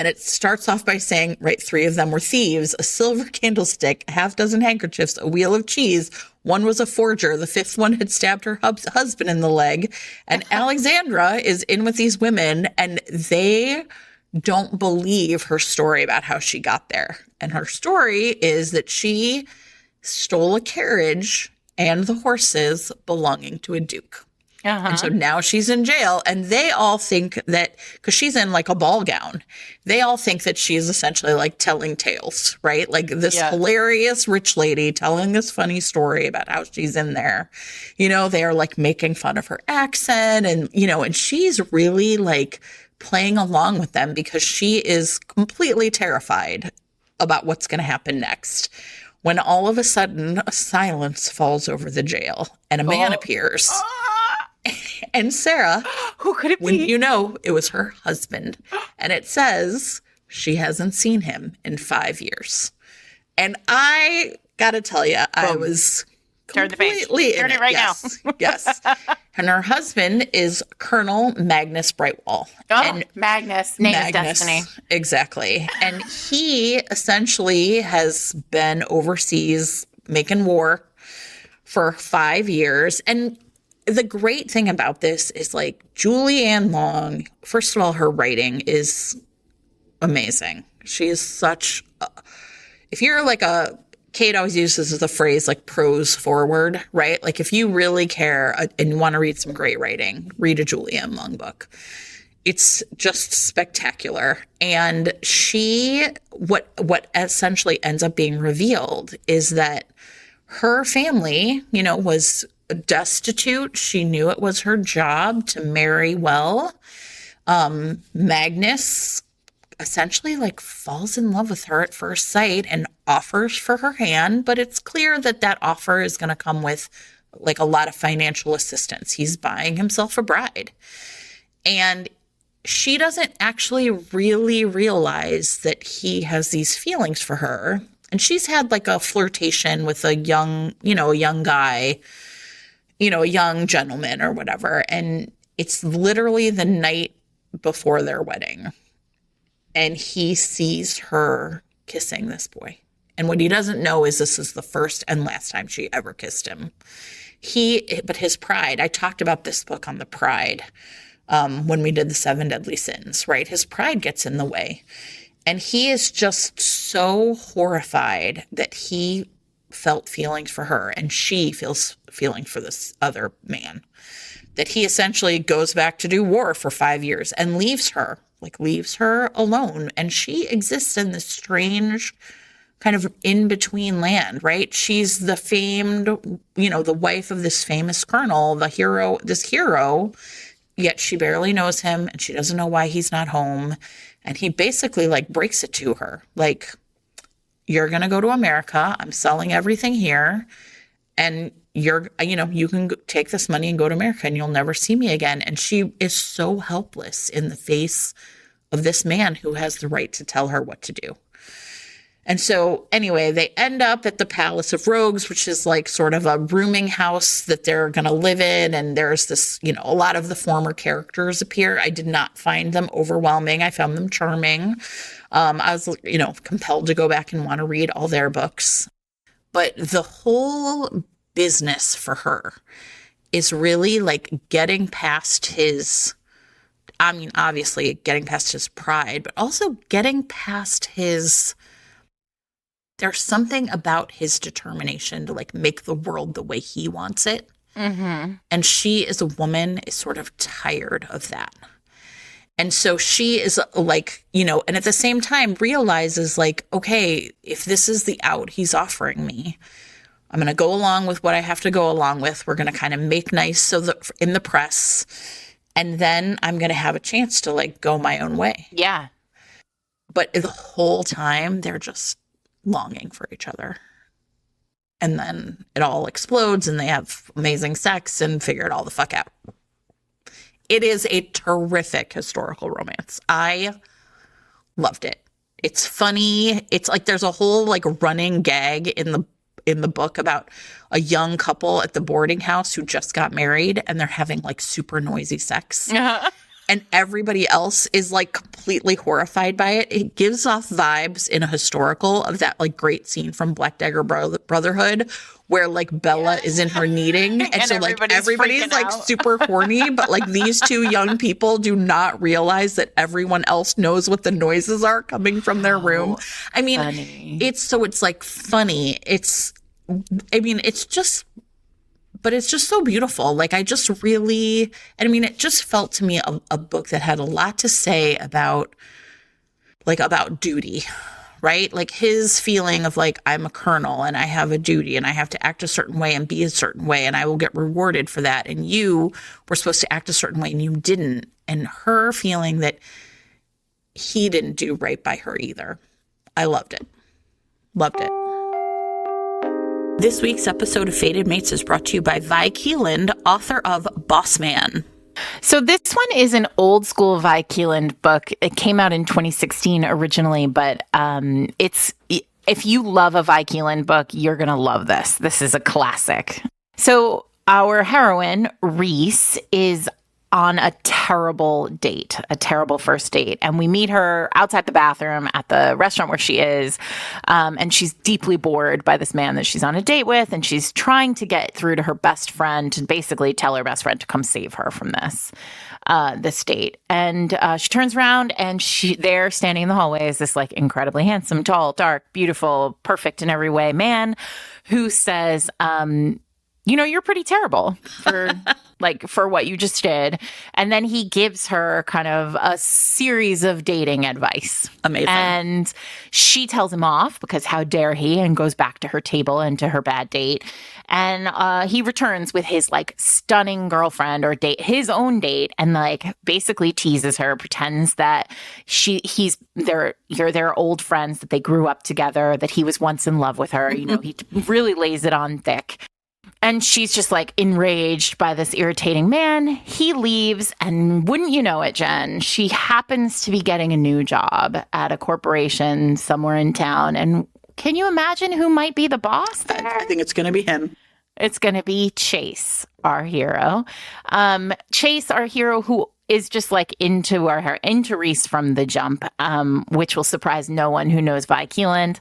And it starts off by saying, right, 3 of them were thieves, a silver candlestick, a half dozen handkerchiefs, a wheel of cheese. One was a forger. The 5th one had stabbed her husband in the leg. And Alexandra is in with these women, and they don't believe her story about how she got there. And her story is that she stole a carriage and the horses belonging to a duke. And so now she's in jail, and they all think that, because she's in like a ball gown, they all think that she's essentially like telling tales, right? Like this hilarious rich lady telling this funny story about how she's in there. You know, they're like making fun of her accent, and, you know, and she's really like playing along with them because she is completely terrified about what's going to happen next. When all of a sudden a silence falls over the jail and a man appears. And Sarah, who could it be? You know, it was her husband. And it says she hasn't seen him in 5 years. And I got to tell you, I was completely Turn it right now. Yes. And her husband is Colonel Magnus Brightwall. Oh, and Magnus, name of destiny. Exactly. And he essentially has been overseas making war for 5 years. And the great thing about this is, like, Julianne Long, first of all, her writing is amazing. She is such if you're like Kate always uses the phrase like prose forward, right? Like if you really care and you want to read some great writing, read a Julianne Long book. It's just spectacular. And what essentially ends up being revealed is that her family, you know, was destitute. She knew it was her job to marry well. Magnus essentially like falls in love with her at first sight and offers for her hand, but it's clear that that offer is going to come with like a lot of financial assistance. He's buying himself a bride. And she doesn't actually really realize that he has these feelings for her. And she's had like a flirtation with a young guy, a young gentleman or whatever. And it's literally the night before their wedding. And he sees her kissing this boy. And what he doesn't know is this is the first and last time she ever kissed him. But his pride, I talked about this book on the pride when we did the 7 Deadly Sins, right? His pride gets in the way. And he is just so horrified that he felt feelings for her and she feels feelings for this other man, that he essentially goes back to do war for 5 years and leaves her alone. And she exists in this strange kind of in-between land, right? She's the famed, the wife of this famous colonel, this hero, yet she barely knows him and she doesn't know why he's not home. And he basically like breaks it to her. Like, you're going to go to America. I'm selling everything here. And you can take this money and go to America and you'll never see me again. And she is so helpless in the face of this man who has the right to tell her what to do. And so anyway, they end up at the Palace of Rogues, which is like sort of a rooming house that they're going to live in. And there's this, a lot of the former characters appear. I did not find them overwhelming. I found them charming. I was, compelled to go back and want to read all their books. But the whole business for her is really like getting past obviously getting past his pride, but also getting past there's something about his determination to like make the world the way he wants it. Mm-hmm. And she as a woman is sort of tired of that. And so she is like, and at the same time realizes like, okay, if this is the out he's offering me, I'm going to go along with what I have to go along with. We're going to kind of make nice in the press. And then I'm going to have a chance to like go my own way. Yeah. But the whole time they're just longing for each other. And then it all explodes and they have amazing sex and figure it all the fuck out. It is a terrific historical romance. I loved it. It's funny. It's like there's a whole like running gag in the book about a young couple at the boarding house who just got married and they're having like super noisy sex. Uh-huh. and everybody else is like completely horrified by it. It gives off vibes in a historical of that like great scene from Black Dagger Brotherhood where like Bella is in her kneading. And so like everybody's like super horny, but like these two young people do not realize that everyone else knows what the noises are coming from their room. I mean, it's like funny. It's just so beautiful. Like it just felt to me a book that had a lot to say about duty, right? Like his feeling of like, I'm a colonel and I have a duty and I have to act a certain way and be a certain way and I will get rewarded for that. And you were supposed to act a certain way and you didn't. And her feeling that he didn't do right by her either. I loved it. Loved it. This week's episode of Fated Mates is brought to you by Vi Keeland, author of Boss Man. So this one is an old school Vi Keeland book. It came out in 2016 originally, but if you love a Vi Keeland book, you're going to love this. This is a classic. So our heroine, Reese, is on a terrible first date. And we meet her outside the bathroom at the restaurant where she is. And she's deeply bored by this man that she's on a date with. And she's trying to get through to her best friend to basically tell her best friend to come save her from this date. And she turns around and there standing in the hallway is this like incredibly handsome, tall, dark, beautiful, perfect in every way man who says, you're pretty terrible for what you just did. And then he gives her kind of a series of dating advice. Amazing. And she tells him off because how dare he, and goes back to her table and to her bad date. And he returns with his like stunning girlfriend or his own date, and like basically teases her, pretends that they're their old friends, that they grew up together, that he was once in love with her. He really lays it on thick. And she's just like enraged by this irritating man. He leaves, and wouldn't you know it, Jen, she happens to be getting a new job at a corporation somewhere in town. And can you imagine who might be the boss there? I think it's going to be him. It's going to be Chase, our hero. Chase, our hero, who is just like into Reese from the jump, which will surprise no one who knows Vi Keeland.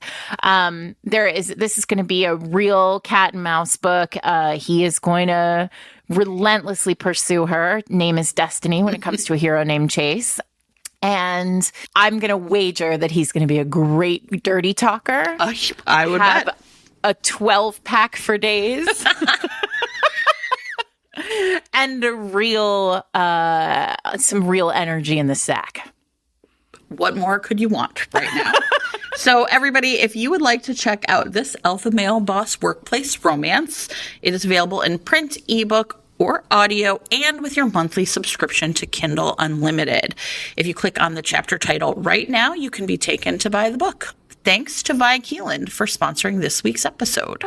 This is going to be a real cat and mouse book. He is going to relentlessly pursue her. Name is destiny when it comes to a hero named Chase. And I'm going to wager that he's going to be a great dirty talker. I would bet. A 12-pack for days. And some real energy in the sack. What more could you want right now? So everybody, if you would like to check out this alpha male boss workplace romance, it is available in print, ebook, or audio, and with your monthly subscription to Kindle Unlimited. If you click on the chapter title right now, you can be taken to buy the book. Thanks to Vi Keeland for sponsoring this week's episode.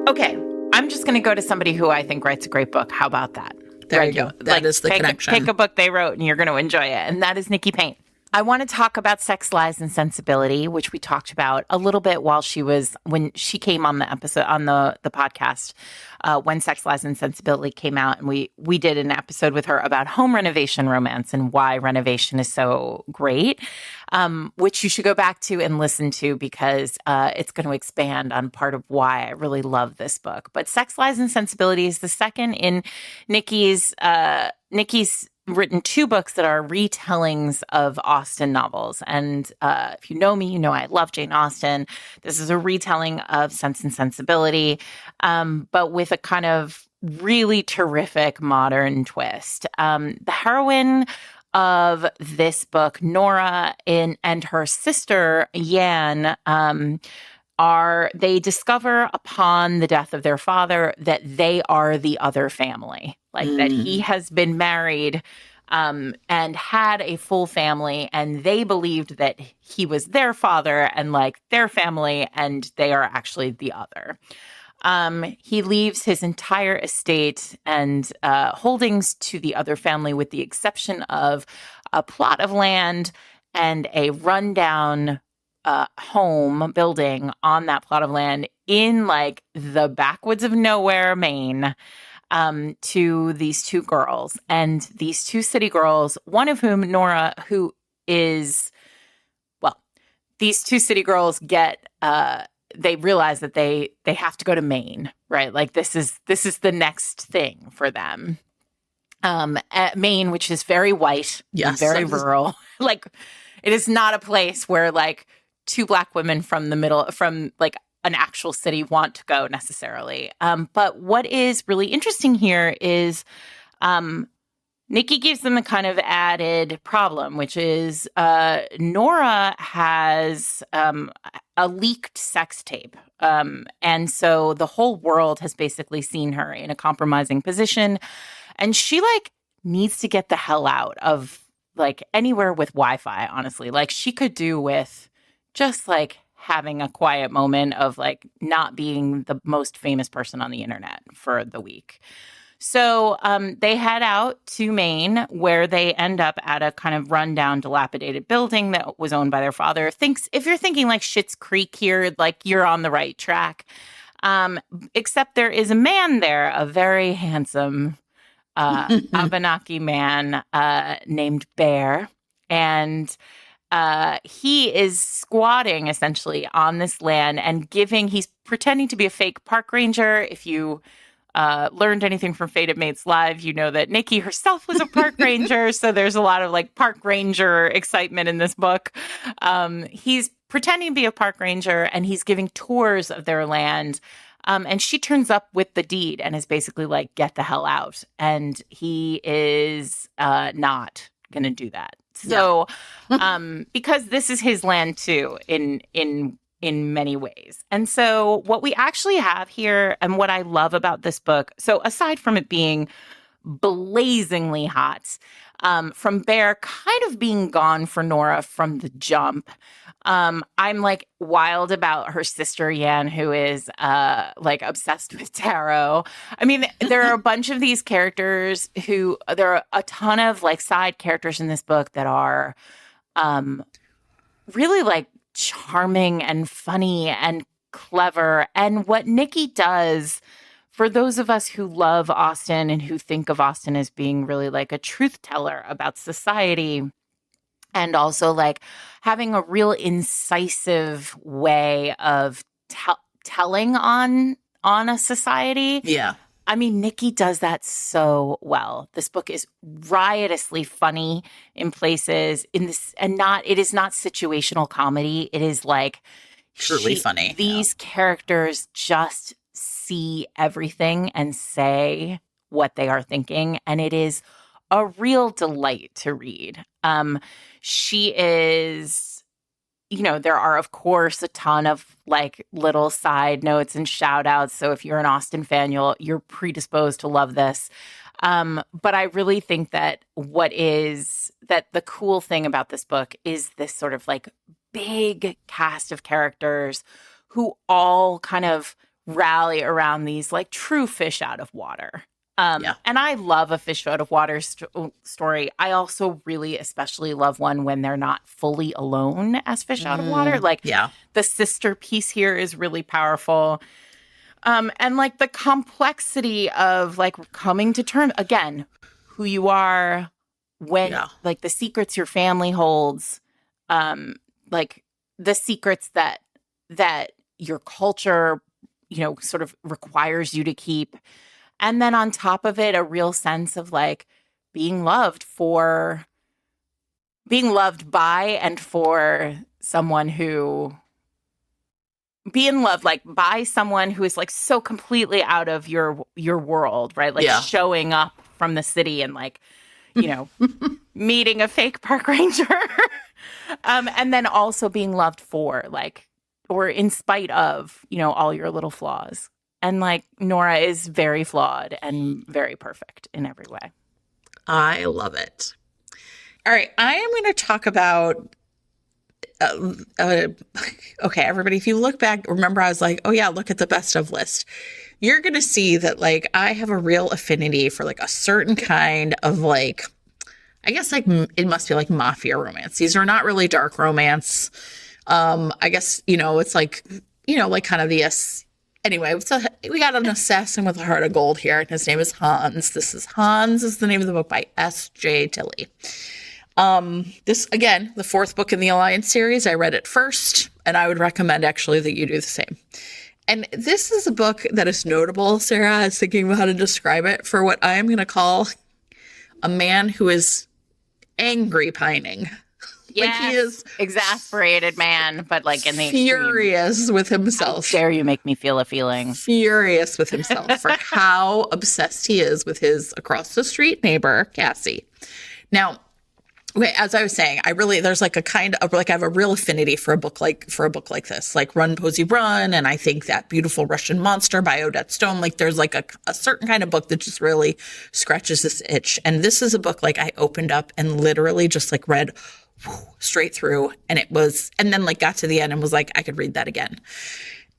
Okay. I'm just going to go to somebody who I think writes a great book. How about that? There you go. That is the connection. Pick a book they wrote and you're going to enjoy it. And that is Nikki Payne. I want to talk about Sex, Lies, and Sensibility, which we talked about a little bit when she came on the episode, on the podcast, when Sex, Lies, and Sensibility came out. And we did an episode with her about home renovation romance and why renovation is so great, which you should go back to and listen to because it's going to expand on part of why I really love this book. But Sex, Lies, and Sensibility is the second in Nikki's written two books that are retellings of Austen novels. And if you know me, you know I love Jane Austen. This is a retelling of Sense and Sensibility, but with a kind of really terrific modern twist. The heroine of this book, Nora, and her sister, Yan, they discover upon the death of their father that they are the other family, that he has been married and had a full family, and they believed that he was their father and their family, and they are actually the other. He leaves his entire estate and holdings to the other family, with the exception of a plot of land and a rundown home building on that plot of land in the backwoods of nowhere, Maine. to these two girls. And these two city girls, one of whom, Nora, who is, well, these two city girls get, they realize that they have to go to Maine, right? Like this is the next thing for them. At Maine, which is very white, Yes, very rural. Like it is not a place where like two Black women from like an actual city want to go necessarily. But what is really interesting here is Nikki gives them a kind of added problem, which is Nora has a leaked sex tape. And so the whole world has basically seen her in a compromising position. And she like needs to get the hell out of like anywhere with Wi-Fi, honestly. Like she could do with just like having a quiet moment of like not being the most famous person on the internet for the week. So they head out to Maine, where they end up at a kind of rundown, dilapidated building that was owned by their father. If you're thinking like Schitt's Creek here, like you're on the right track. Except there is a man there, a very handsome Abenaki man named Bear. And he is squatting essentially on this land and he's pretending to be a fake park ranger. If you learned anything from Fated Mates Live, you know that Nikki herself was a park ranger. So there's a lot of like park ranger excitement in this book. He's pretending to be a park ranger and he's giving tours of their land. And she turns up with the deed and is basically like, get the hell out. And he is not going to do that. So because this is his land too, in many ways. And so what we actually have here and what I love about this book, so aside from it being blazingly hot, from Bear kind of being gone for Nora from the jump, I'm like wild about her sister Yan, who is like obsessed with tarot. I mean, there are a bunch of these characters there are a ton of like side characters in this book that are really like charming and funny and clever. And what Nikki does, for those of us who love Austen and who think of Austen as being really like a truth teller about society, and also like having a real incisive way of telling on a society. Yeah. I mean, Nikki does that so well. This book is riotously funny in places it is not situational comedy. It is like truly funny. These characters just see everything and say what they are thinking. And it is a real delight to read. She is, there are, of course, a ton of like little side notes and shout outs. So if you're an Austen fan, you're predisposed to love this. But I really think that the cool thing about this book is this sort of like big cast of characters who all kind of rally around these like true fish out of water. And I love a fish out of water story. I also really especially love one when they're not fully alone as fish out of water. Like the sister piece here is really powerful. And like the complexity of like coming to terms, again, who you are, when like the secrets your family holds, like the secrets that your culture, sort of requires you to keep. And then on top of it, a real sense of like being loved by and for someone who being loved like by someone who is like so completely out of your world, right? Like showing up from the city and like, meeting a fake park ranger. And then also being loved for like, or in spite of, all your little flaws. And like Nora is very flawed and very perfect in every way. I love it. All right. I am going to talk about, okay, everybody, if you look back, remember I was like, oh yeah, look at the best of list. You're going to see that like I have a real affinity for like a certain kind of like, I guess like it must be like mafia romance. These are not really dark romance. I guess, it's like, like kind of the Anyway, so we got an assassin with a heart of gold here, and his name is Hans. Hans is the name of the book by S.J. Tilley. This, again, the fourth book in the Alliance series. I read it first, and I would recommend actually that you do the same. And this is a book that is notable, Sarah. I was thinking about how to describe it, for what I am going to call a man who is angry pining. Yes, like he is exasperated man, but like in the furious extreme. with himself. How dare you make me feel a feeling? Furious with himself for how obsessed he is with his across the street neighbor, Cassie. Now, as I was saying, there's like a kind of like I have a real affinity for a book like this, like Run Posey Run, and I think that Beautiful Russian Monster by Odette Stone. Like there's like a certain kind of book that just really scratches this itch. And this is a book like I opened up and literally just like read straight through, and then like got to the end and was like, I could read that again.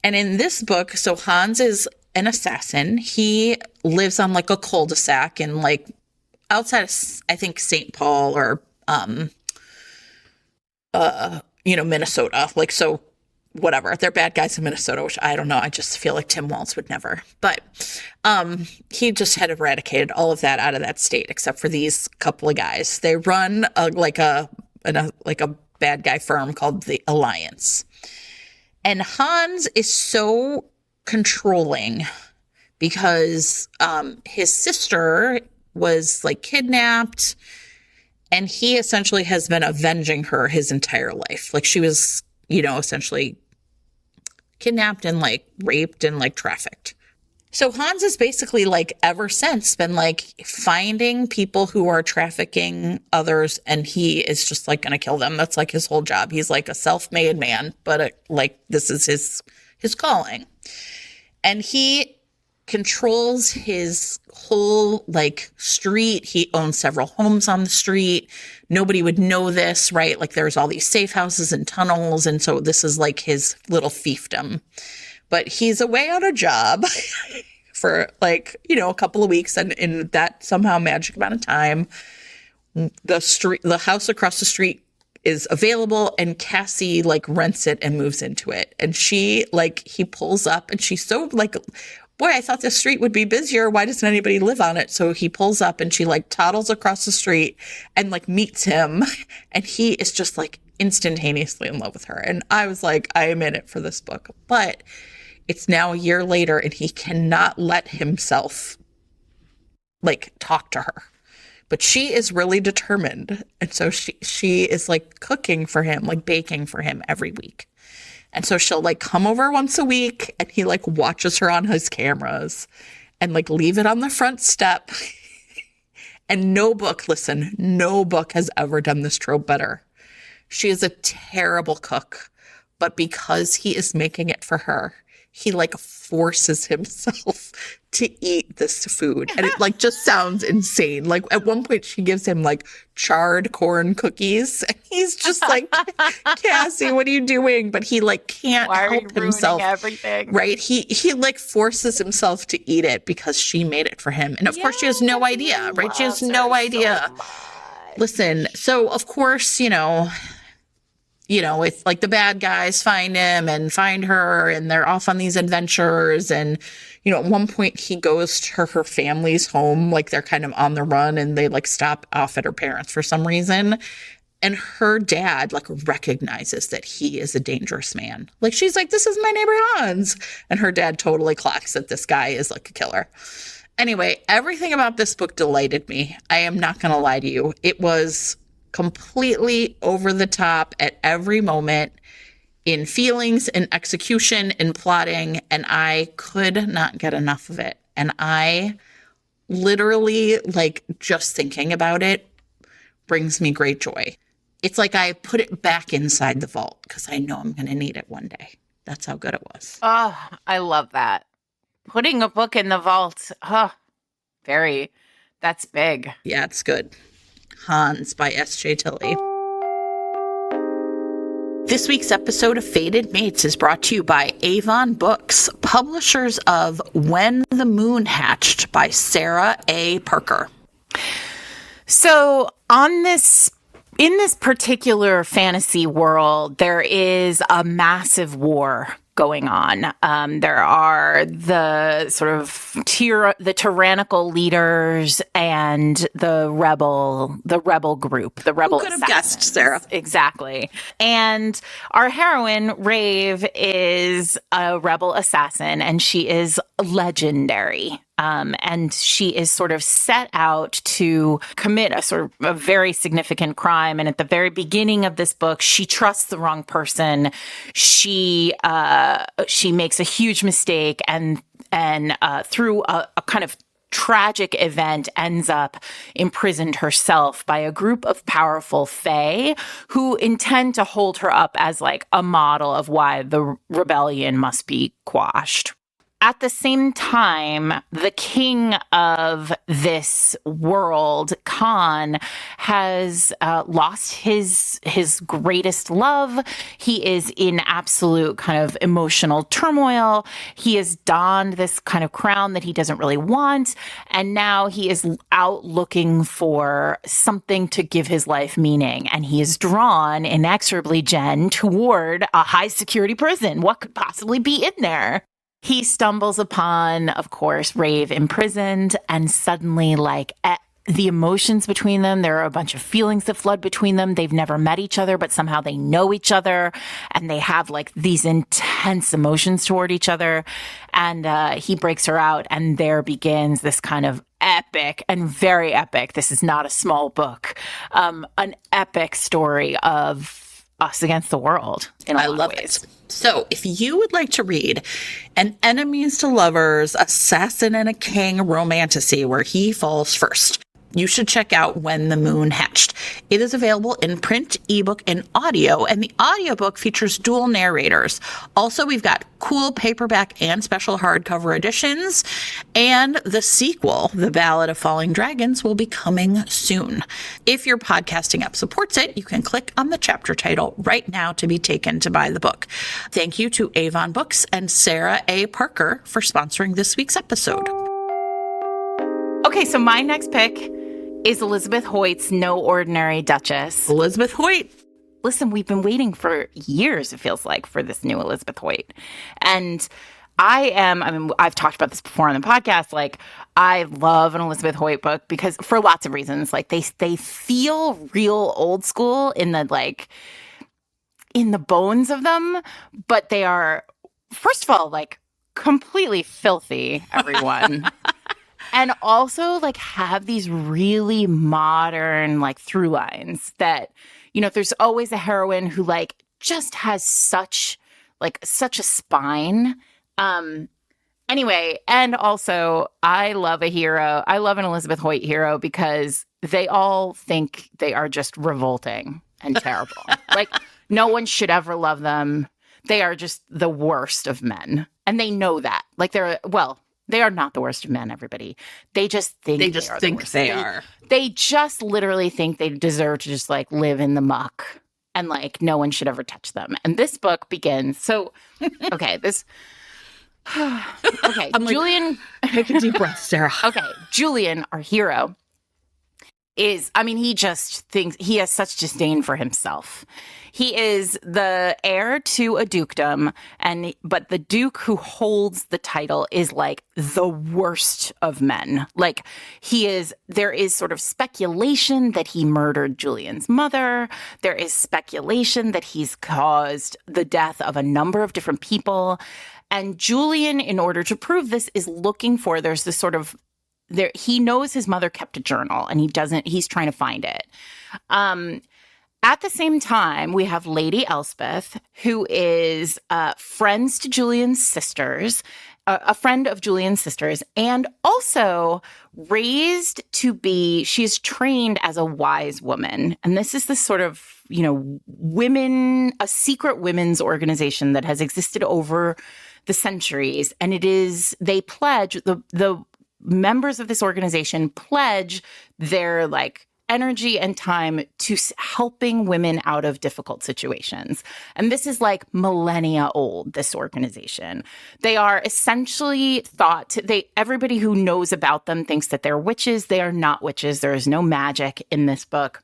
And in this book, so Hans is an assassin. He lives on like a cul-de-sac in like outside of, I think, St. Paul or Minnesota. Like, so whatever. They're bad guys in Minnesota, which I don't know. I just feel like Tim Walz would never. But he just had eradicated all of that out of that state, except for these couple of guys. They run a bad guy firm called the Alliance. And Hans is so controlling because his sister was like kidnapped, and he essentially has been avenging her his entire life. Like she was, essentially kidnapped and like raped and like trafficked. So Hans has basically like ever since been like finding people who are trafficking others, and he is just like going to kill them. That's like his whole job. He's like a self-made man, but like this is his calling. And he controls his whole like street. He owns several homes on the street. Nobody would know this, right? Like there's all these safe houses and tunnels. And so this is like his little fiefdom. But he's away on a job for like, a couple of weeks. And in that somehow magic amount of time, the house across the street is available, and Cassie like rents it and moves into it. And she he pulls up, and she's so like, boy, I thought this street would be busier. Why doesn't anybody live on it? So he pulls up, and she like toddles across the street and like meets him. And he is just like instantaneously in love with her. And I was like, I am in it for this book. But it's now a year later, and he cannot let himself like talk to her. But she is really determined. And so she is like cooking for him, like baking for him every week. And so she'll like come over once a week, and he like watches her on his cameras and like leave it on the front step. And no book has ever done this trope better. She is a terrible cook, but because he is making it for her, he like forces himself to eat this food. And it like just sounds insane. Like at one point she gives him like charred corn cookies, and he's just like, Cassie, what are you doing? But he like can't help himself. Everything. Right? He like forces himself to eat it because she made it for him. And of course she has no idea, right? She has no idea. Listen, so of course, it's like the bad guys find him and find her, and they're off on these adventures. And, at one point he goes to her family's home, like they're kind of on the run, and they like stop off at her parents for some reason. And her dad like recognizes that he is a dangerous man. Like she's like, this is my neighbor Hans. And her dad totally clocks that this guy is like a killer. Anyway, everything about this book delighted me. I am not going to lie to you. It was completely over the top at every moment in feelings, in execution, in plotting, and I could not get enough of it. And I literally, like, just thinking about it brings me great joy. It's like I put it back inside the vault because I know I'm going to need it one day. That's how good it was. Oh, I love that. Putting a book in the vault. That's big. Yeah, it's good. Hans by S.J. Tilley. This week's episode of Fated Mates is brought to you by Avon Books, publishers of When the Moon Hatched by Sarah A. Parker. So in this particular fantasy world, there is a massive war going on. There are the sort of the tyrannical leaders and the rebel group, the rebel Who could have assassins. guessed, Sarah? Exactly. And our heroine, Rave, is a rebel assassin, and she is legendary. And she is sort of set out to commit a sort of a very significant crime. And at the very beginning of this book, she trusts the wrong person. She makes a huge mistake, and through a kind of tragic event ends up imprisoned herself by a group of powerful fae who intend to hold her up as like a model of why the rebellion must be quashed. At the same time, the king of this world, Khan, has lost his greatest love. He is in absolute kind of emotional turmoil. He has donned this kind of crown that he doesn't really want. And now he is out looking for something to give his life meaning. And he is drawn inexorably, Jen, toward a high security prison. What could possibly be in there? He stumbles upon, of course, Rave imprisoned, and suddenly, like, the emotions between them, there are a bunch of feelings that flood between them. They've never met each other, but somehow they know each other, and they have, like, these intense emotions toward each other. And he breaks her out, and there begins this kind of epic and very epic, this is not a small book, an epic story of us against the world in a lot of ways. It. So if you would like to read an enemies to lovers, assassin and a king romantasy where he falls first, you should check out When the Moon Hatched. It is available in print, ebook, and audio, and the audiobook features dual narrators. Also, we've got cool paperback and special hardcover editions, and the sequel, The Ballad of Falling Dragons, will be coming soon. If your podcasting app supports it, you can click on the chapter title right now to be taken to buy the book. Thank you to Avon Books and Sarah A. Parker for sponsoring this week's episode. Okay, so my next pick is Elizabeth Hoyt's No Ordinary Duchess. Elizabeth Hoyt. Listen, we've been waiting for years, it feels like, for this new Elizabeth Hoyt. And I've talked about this before on the podcast. Like, I love an Elizabeth Hoyt book because for lots of reasons. Like, they feel real old school in the bones of them, but they are, first of all, like, completely filthy, everyone. And also, like, have these really modern, like, through lines that, you know, there's always a heroine who, like, just has such a spine. Anyway, and also, I love a hero. I love an Elizabeth Hoyt hero because they all think they are just revolting and terrible. Like, no one should ever love them. They are just the worst of men. And they know that. Like, they are not the worst of men, everybody. They just think they are. They just literally think they deserve to just, like, live in the muck and, like, no one should ever touch them. And this book begins. So, okay, okay, Julian. Take a deep breath, Sarah. Okay, Julian, our hero, he just thinks he has such disdain for himself. He is the heir to a dukedom, but the duke who holds the title is like the worst of men. Like, there is sort of speculation that he murdered Julian's mother. There is speculation that he's caused the death of a number of different people. And Julian, in order to prove this, is looking for, there's this sort of, he knows his mother kept a journal and he's trying to find it. At the same time, we have Lady Elspeth, who is friends to Julian's sisters, a friend of Julian's sisters, and also raised to be, she's trained as a wise woman. And this is this sort of, you know, a secret women's organization that has existed over the centuries. And they pledge, the members of this organization pledge their, like, energy and time to helping women out of difficult situations. And this is like millennia old, this organization. They are essentially everybody who knows about them thinks that they're witches. They are not witches. There is no magic in this book.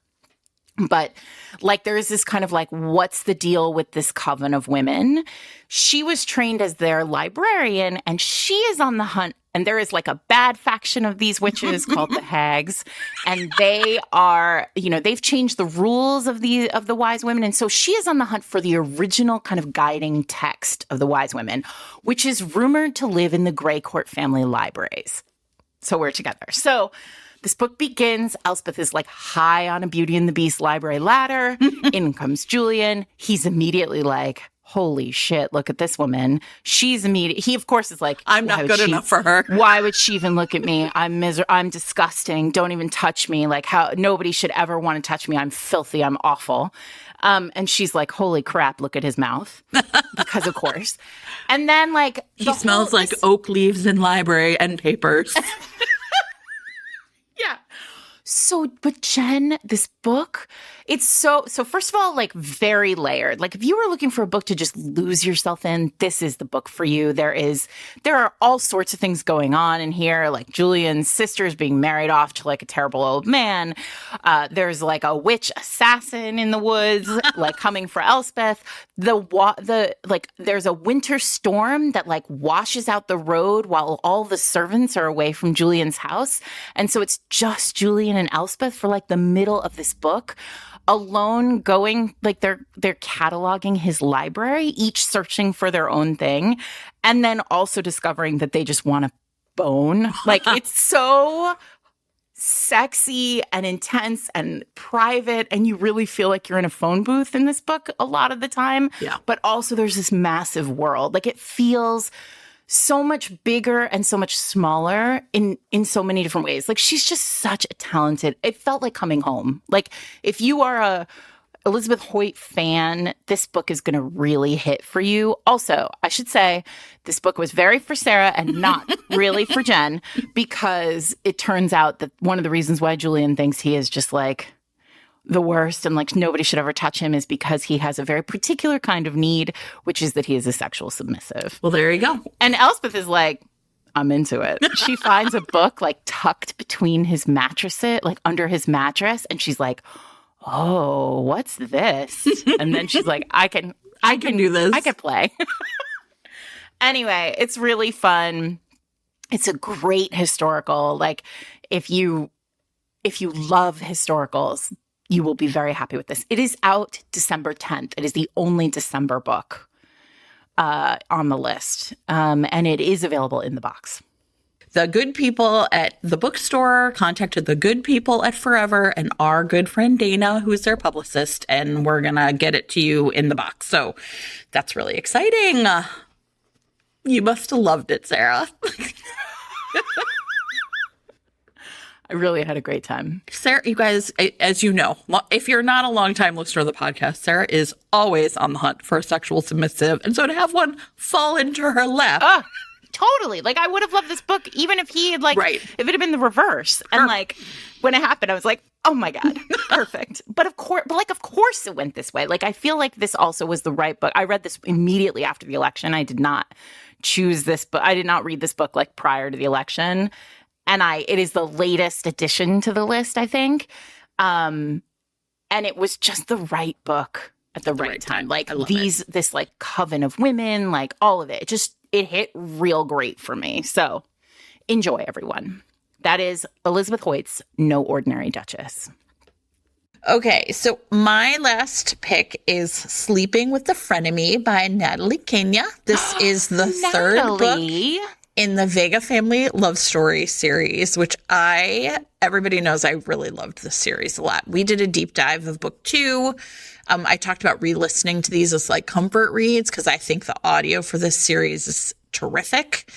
But like there is this kind of like, what's the deal with this coven of women? She was trained as their librarian, and she is on the hunt. And there is like a bad faction of these witches called the Hags. And they are, they've changed the rules of the wise women. And so she is on the hunt for the original kind of guiding text of the wise women, which is rumored to live in the Grey Court family libraries. So we're together. So this book begins. Elspeth is like high on a Beauty and the Beast library ladder. In comes Julian. He's immediately like, holy shit, look at this woman. He of course is like, I'm not good enough for her. Why would she even look at me? I'm disgusting. Don't even touch me. Like how nobody should ever want to touch me. I'm filthy. I'm awful. And she's like, holy crap, look at his mouth. Because of course. And then like he smells like oak leaves in library and papers. Yeah. So, but Jen, this book, it's so first of all, like very layered. Like if you were looking for a book to just lose yourself in, this is the book for you. There are all sorts of things going on in here. Like Julian's sister's being married off to like a terrible old man. There's like a witch assassin in the woods, like coming for Elspeth. There's a winter storm that like washes out the road while all the servants are away from Julian's house. And so it's just Julian and Elspeth for like the middle of this book, alone going, like they're cataloging his library, each searching for their own thing, and then also discovering that they just want to bone. Like it's so sexy and intense and private, and you really feel like you're in a phone booth in this book a lot of the time. Yeah. But also there's this massive world. Like it feels so much bigger and so much smaller in so many different ways. Like she's just such a talented, it felt like coming home. Like if you are a Elizabeth Hoyt fan, this book is going to really hit for you. Also, I should say this book was very for Sarah and not really for Jen, because it turns out that one of the reasons why Julian thinks he is just like the worst and like nobody should ever touch him is because he has a very particular kind of need, which is that he is a sexual submissive. Well, there you go. And Elspeth is like, I'm into it. She finds a book like tucked between his mattresses, like under his mattress, and she's like, oh, what's this? And then she's like, I can do this. I can play. Anyway, it's really fun. It's a great historical. Like if you love historicals, you will be very happy with this. It is out December 10th. It is the only December book on the list. And it is available in the box. The good people at the bookstore contacted the good people at Forever and our good friend Dana, who's their publicist, and we're going to get it to you in the box. So that's really exciting. You must have loved it, Sarah. I really had a great time. Sarah, you guys, as you know, if you're not a longtime listener of the podcast, Sarah is always on the hunt for a sexual submissive. And so to have one fall into her lap. Totally. Like I would have loved this book even if he had if it had been the reverse. And like when it happened, I was like, oh my God, perfect. But of course it went this way. Like I feel like this also was the right book. I read this immediately after the election. I did not choose this book. I did not read this book like prior to the election. And it is the latest addition to the list, I think. And it was just the right book at the right time. Like this like coven of women, like all of it. It hit real great for me. So enjoy, everyone. That is Elizabeth Hoyt's No Ordinary Duchess. Okay, so my last pick is Sleeping with the Frenemy by Natalie Kenya. This is the third book in the Vega Family Love Story series, which everybody knows I really loved this series a lot. We did a deep dive of book 2. I talked about re-listening to these as like comfort reads because I think the audio for this series is terrific.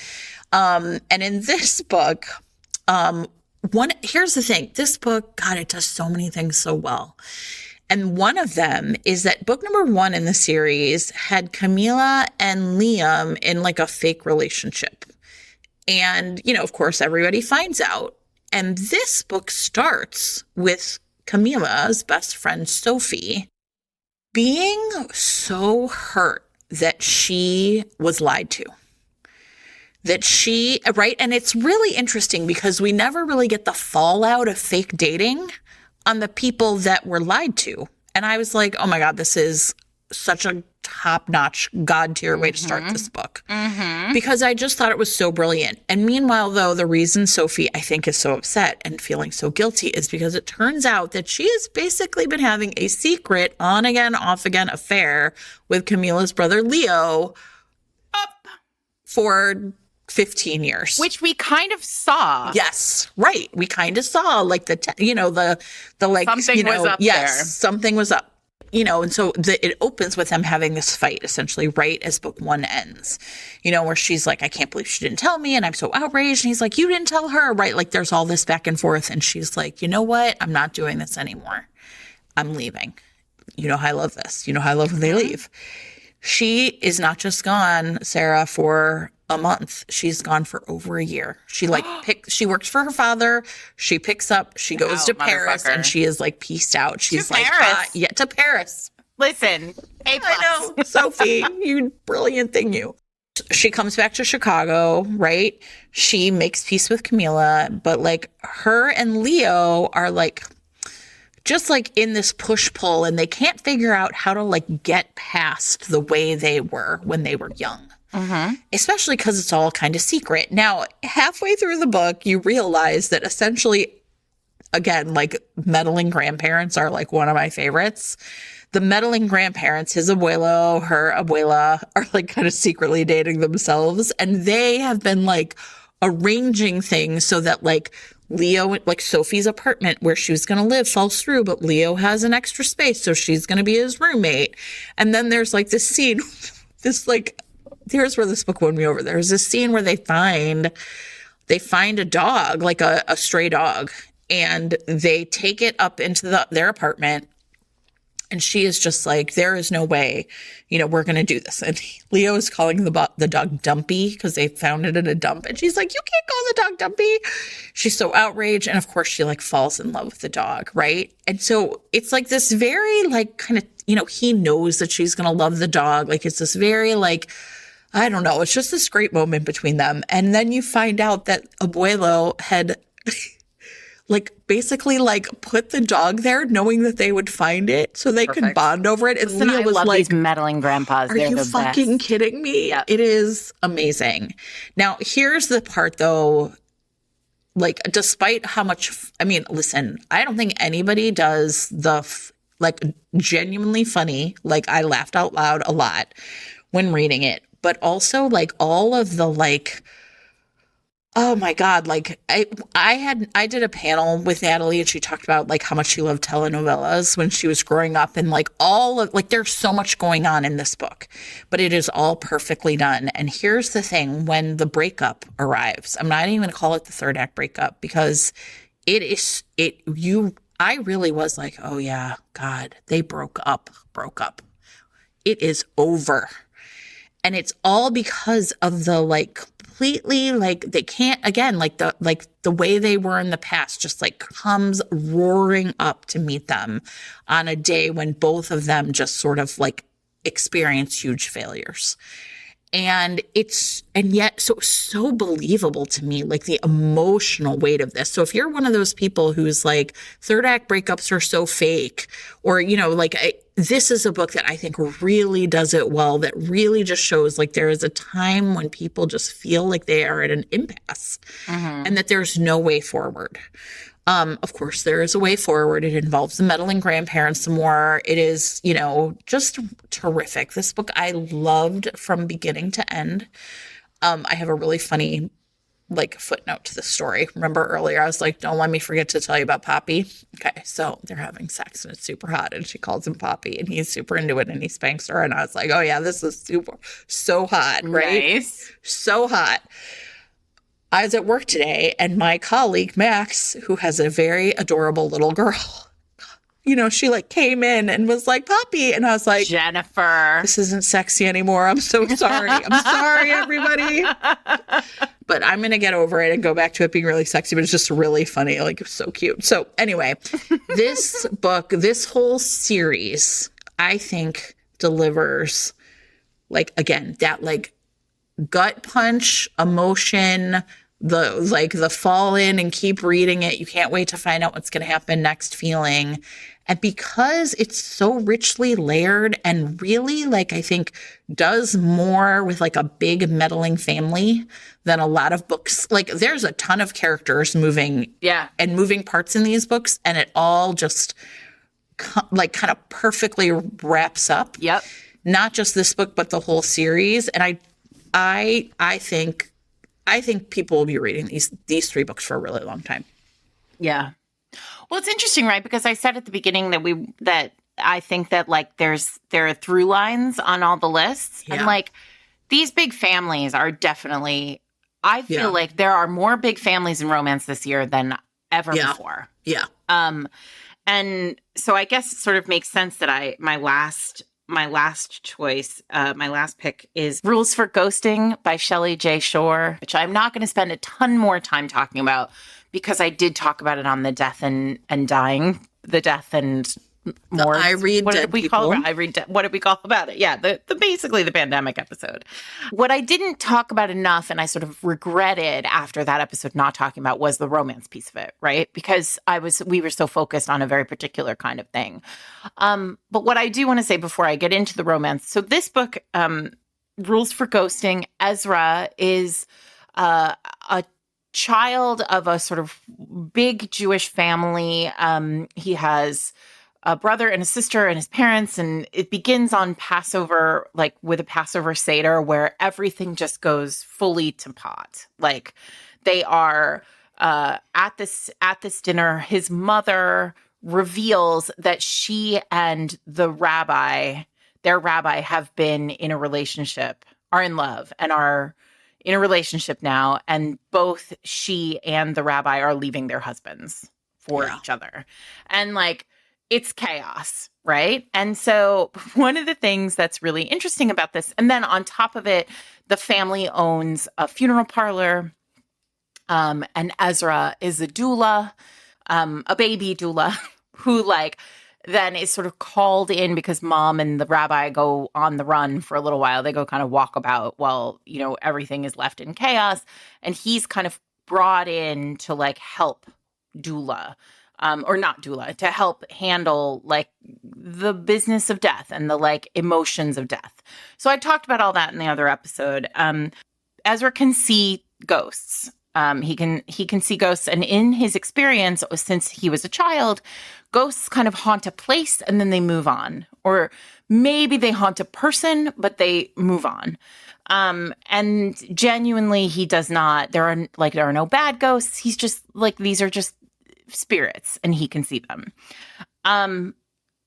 And in this book, here's the thing. This book, God, it does so many things so well. And one of them is that book number 1 in the series had Camilla and Liam in like a fake relationship. And, of course, everybody finds out. And this book starts with Camilla's best friend, Sophie, being so hurt that she was lied to. Right? And it's really interesting because we never really get the fallout of fake dating on the people that were lied to. And I was like, oh my God, this is such a top-notch God tier way to start this book. Because I just thought it was so brilliant. And meanwhile, though, the reason Sophie, I think, is so upset and feeling so guilty is because it turns out that she has basically been having a secret on-again, off-again affair with Camilla's brother Leo for 15 years. Which we kind of saw. Yes, right. We kind of saw like the like, something was up yes, there. Something was up. And so it opens with them having this fight essentially right as book one ends, where she's like, I can't believe she didn't tell me. And I'm so outraged. And he's like, you didn't tell her, right? Like there's all this back and forth. And she's like, you know what? I'm not doing this anymore. I'm leaving. You know how I love this. You know how I love when they leave. She is not just gone, Sarah, for a month. She's gone for over a year. She she works for her father. She picks up, she goes to Paris, and she is like peaced out. She's to Paris. To Paris. Listen, A+. I know, Sophie, you brilliant thing, you. She comes back to Chicago, right? She makes peace with Camilla, but like her and Leo are like just like in this push-pull, and they can't figure out how to like get past the way they were when they were young. Especially because it's all kind of secret. Now, halfway through the book, you realize that essentially, again, like meddling grandparents are like one of my favorites. The meddling grandparents, his abuelo, her abuela, are like kind of secretly dating themselves. And they have been like arranging things so that like Leo, like Sophie's apartment where she was going to live falls through, but Leo has an extra space, so she's going to be his roommate. And then there's like this scene, here's where this book won me over. There's this scene where they find a dog, like a stray dog, and they take it up into their apartment. And she is just like, there is no way, we're going to do this. And Leo is calling the dog Dumpy because they found it in a dump. And she's like, you can't call the dog Dumpy. She's so outraged. And of course, she like falls in love with the dog, right? And so it's like this very like kind of, he knows that she's going to love the dog. Like it's this very like, I don't know. It's just this great moment between them. And then you find out that Abuelo had like basically like put the dog there knowing that they would find it so they could bond over it. And Listen, Leo was I love like, these meddling grandpas. are They're you the fucking best. kidding me? Yep. It is amazing. Now, here's the part though, like despite how much, listen, I don't think anybody does like genuinely funny. Like I laughed out loud a lot when reading it. But also like all of the like, oh my God, like I did a panel with Natalie and she talked about like how much she loved telenovelas when she was growing up, and like all of like there's so much going on in this book, but it is all perfectly done. And here's the thing, when the breakup arrives, I'm not even going to call it the third act breakup because I really was like, oh yeah, God, they broke up. It is over. And it's all because of the like completely like they can't again like the way they were in the past just like comes roaring up to meet them on a day when both of them just sort of like experience huge failures. And yet so believable to me, like the emotional weight of this. So if you're one of those people who's like third act breakups are so fake, or, this is a book that I think really does it well, that really just shows like there is a time when people just feel like they are at an impasse and that there's no way forward. Of course, there is a way forward. It involves the meddling grandparents some more. It is, just terrific. This book I loved from beginning to end. I have a really funny, like, footnote to the story. Remember earlier, I was like, don't let me forget to tell you about Poppy. Okay, so they're having sex and it's super hot and she calls him Poppy and he's super into it and he spanks her. And I was like, oh yeah, this is so hot, right? Nice. So hot. I was at work today and my colleague, Max, who has a very adorable little girl, she like came in and was like, Poppy. And I was like, Jennifer, this isn't sexy anymore. I'm so sorry. I'm sorry, everybody. But I'm going to get over it and go back to it being really sexy. But it's just really funny. Like, it's so cute. So anyway, this book, this whole series, I think delivers like, again, that like gut punch, emotion, the fall in and keep reading it. You can't wait to find out what's going to happen next feeling. And because it's so richly layered and really, like, I think does more with like a big meddling family than a lot of books. Like, there's a ton of characters moving and moving parts in these books, and it all just like kind of perfectly wraps up. Yep. Not just this book, but the whole series. And I think people will be reading these 3 books for a really long time. Yeah. Well, it's interesting, right? Because I said at the beginning that I think that like there are through lines on all the lists, and like these big families are definitely. I feel like there are more big families in romance this year than ever before. Yeah. And so I guess it sort of makes sense that my last choice, my last pick is Rules for Ghosting by Shelley J. Shore, which I'm not going to spend a ton more time talking about because I did talk about it on the death and dying, the death and more. I read what dead did we people. call it? What did we call about it? Yeah, the basically the pandemic episode. What I didn't talk about enough, and I sort of regretted after that episode not talking about, was the romance piece of it, right? Because we were so focused on a very particular kind of thing. But what I do want to say before I get into the romance, so this book, Rules for Ghosting, Ezra is a child of a sort of big Jewish family. He has a brother and a sister and his parents, and it begins on Passover, like with a Passover Seder, where everything just goes fully to pot. Like they are at this dinner. His mother reveals that she and their rabbi, have been in a relationship, are in love, and are in a relationship now, and both she and the rabbi are leaving their husbands for each other. And like, it's chaos, right? And so one of the things that's really interesting about this, and then on top of it, the family owns a funeral parlor, and Ezra is a doula, a baby doula, who like then is sort of called in because mom and the rabbi go on the run for a little while. They go kind of walk about while, everything is left in chaos. And he's kind of brought in to like help doula, or not doula, to help handle like the business of death and the like emotions of death. So I talked about all that in the other episode. Ezra can see ghosts. He can see ghosts, and in his experience, since he was a child, ghosts kind of haunt a place and then they move on, or maybe they haunt a person but they move on. And genuinely, he does not. There are no bad ghosts. He's just like, these are just spirits, and he can see them.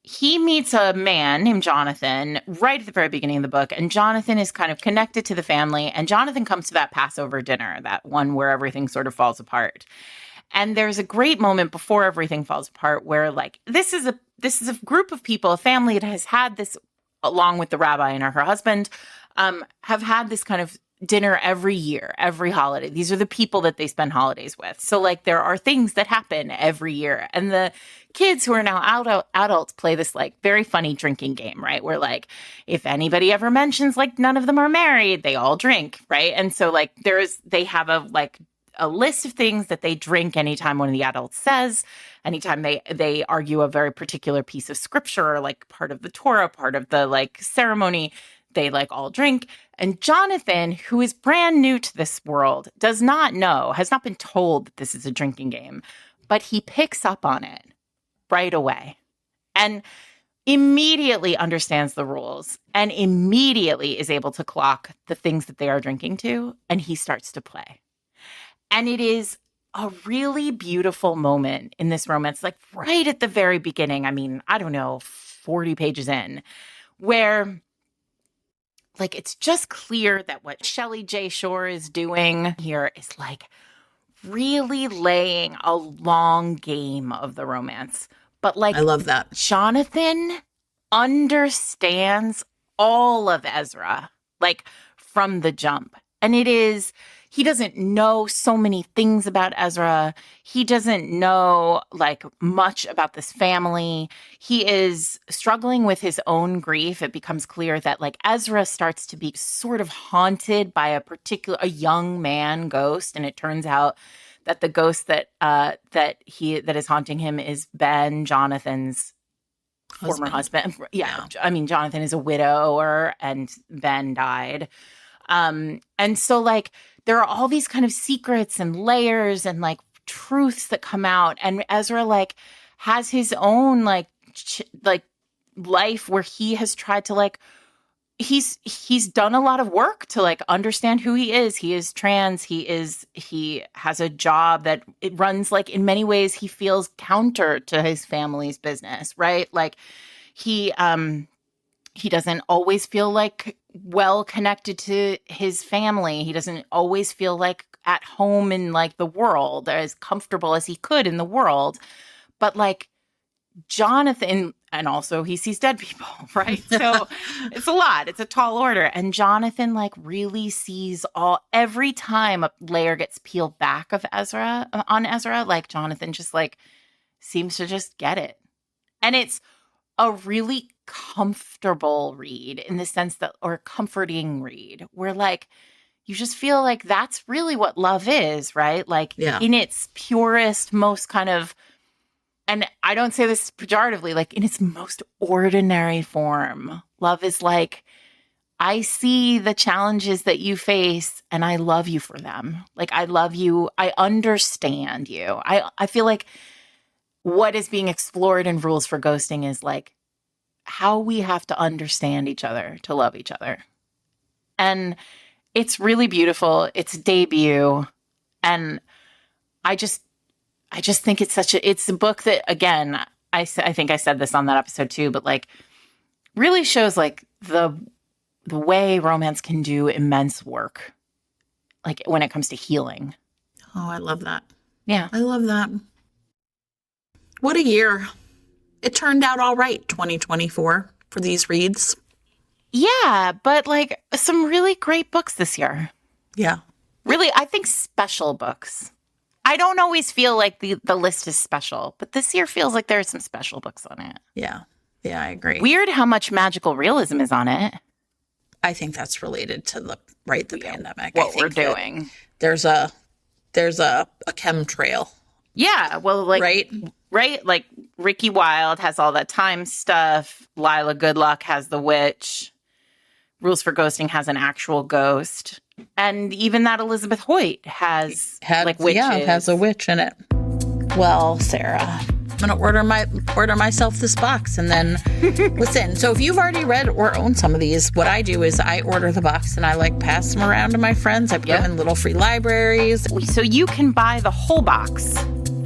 He meets a man named Jonathan right at the very beginning of the book, and Jonathan is kind of connected to the family, and Jonathan comes to that Passover dinner, that one where everything sort of falls apart. And there's a great moment before everything falls apart where like, this is a group of people, a family that has had this, along with the rabbi and her husband, have had this kind of dinner every year, every holiday. These are the people that they spend holidays with. So like, there are things that happen every year. And the kids who are now adults play this like very funny drinking game, right? Where like, if anybody ever mentions like none of them are married, they all drink, right? And so like they have a list of things that they drink anytime one of the adults says, anytime they argue a very particular piece of scripture, or like part of the Torah, part of the like ceremony, they like all drink. And Jonathan, who is brand new to this world, has not been told that this is a drinking game, but he picks up on it right away and immediately understands the rules and immediately is able to clock the things that they are drinking to, and he starts to play. And it is a really beautiful moment in this romance, like right at the very beginning. I mean, I don't know, 40 pages in, where like, it's just clear that what Shelley J. Shore is doing here is like really laying a long game of the romance. But like, I love that. Jonathan understands all of Ezra, like from the jump. And he doesn't know so many things about Ezra. He doesn't know like much about this family. He is struggling with his own grief. It becomes clear that like Ezra starts to be sort of haunted by a young man ghost, and it turns out that the ghost that is haunting him is Ben, Jonathan's former husband. Yeah. I mean, Jonathan is a widower and Ben died. And so like there are all these kind of secrets and layers and like truths that come out, and Ezra like has his own like life where he has tried to like he's done a lot of work to like understand who he is. He is trans. He has a job that it runs like in many ways he feels counter to his family's business, right? Like he doesn't always feel like well connected to his family. He doesn't always feel like at home in like the world, as comfortable as he could in the world. But like Jonathan, and also he sees dead people, right? So it's a lot. It's a tall order. And Jonathan like really sees every time a layer gets peeled back of Ezra, like Jonathan just like seems to just get it. And it's a really comfortable read in the sense that, or comforting read, where like you just feel like that's really what love is, right? Like in its purest, most kind of, and I don't say this pejoratively, like in its most ordinary form. Love is like, I see the challenges that you face and I love you for them. Like I love you. I understand you. I feel like what is being explored in Rules for Ghosting is like how we have to understand each other to love each other. And it's really beautiful. It's a debut. And I just think it's a book that, again, I think I said this on that episode too, but like really shows like the way romance can do immense work, like when it comes to healing. Oh, I love that. Yeah. I love that. What a year. It turned out all right, 2024, for these reads. Yeah, but like some really great books this year. Yeah. Really, I think special books. I don't always feel like the list is special, but this year feels like there are some special books on it. Yeah. Yeah, I agree. Weird how much magical realism is on it. I think that's related to the pandemic. What we're doing. There's a chemtrail. Yeah, well, like right? Like Ricki Wilde has all that time stuff. Lilah Goodluck has the witch. Rules for Ghosting has an actual ghost. And even that Elizabeth Hoyt has like witches. Yeah, has a witch in it. Well, Sarah, I'm gonna order myself this box and then listen. So if you've already read or owned some of these, what I do is I order the box and I like pass them around to my friends. I put them in little free libraries. So you can buy the whole box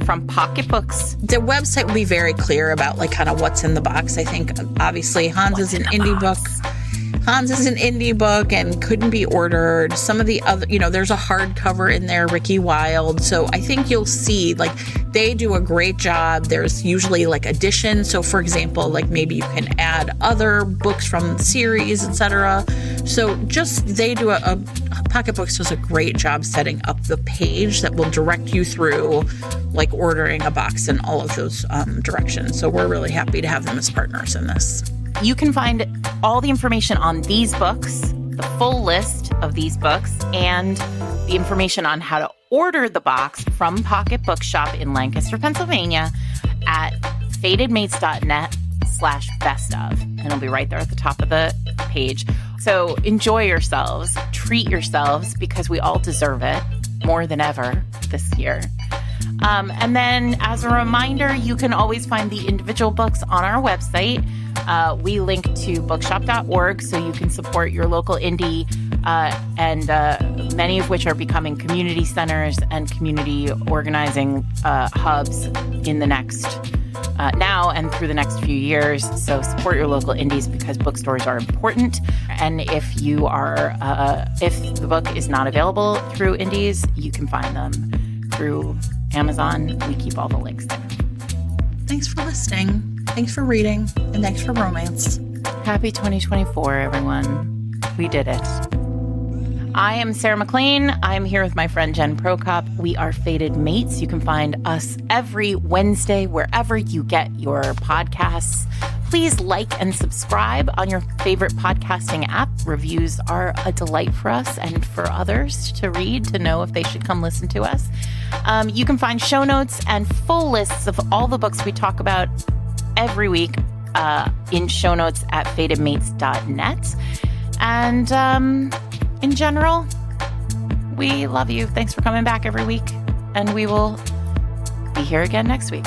from Pocketbooks. The website will be very clear about like kind of what's in the box. I think obviously Hans is an indie book. Hans is an indie book and couldn't be ordered. Some of the other, there's a hardcover in there, Ricki Wilde. So I think you'll see, like, they do a great job. There's usually, like, additions. So, for example, like, maybe you can add other books from the series, etc. So they do Pocketbooks does a great job setting up the page that will direct you through, like, ordering a box in all of those directions. So we're really happy to have them as partners in this. You can find all the information on these books, the full list of these books, and the information on how to order the box from Pocket Bookshop in Lancaster, Pennsylvania at fatedmates.net/bestof. And it'll be right there at the top of the page. So enjoy yourselves, treat yourselves, because we all deserve it more than ever this year. And then as a reminder, you can always find the individual books on our website. We link to bookshop.org so you can support your local indie, and many of which are becoming community centers and community organizing hubs in the next now and through the next few years. So support your local indies because bookstores are important. And if if the book is not available through indies, you can find them through Amazon. We keep all the links there. Thanks for listening. Thanks for reading. And thanks for romance. Happy 2024, everyone. We did it. I am Sarah McLean. I'm here with my friend Jen Prokop. We are Fated Mates. You can find us every Wednesday wherever you get your podcasts. Please like and subscribe on your favorite podcasting app. Reviews are a delight for us and for others to read, to know if they should come listen to us. You can find show notes and full lists of all the books we talk about every week in show notes at fatedmates.net. And in general, we love you. Thanks for coming back every week. And we will be here again next week.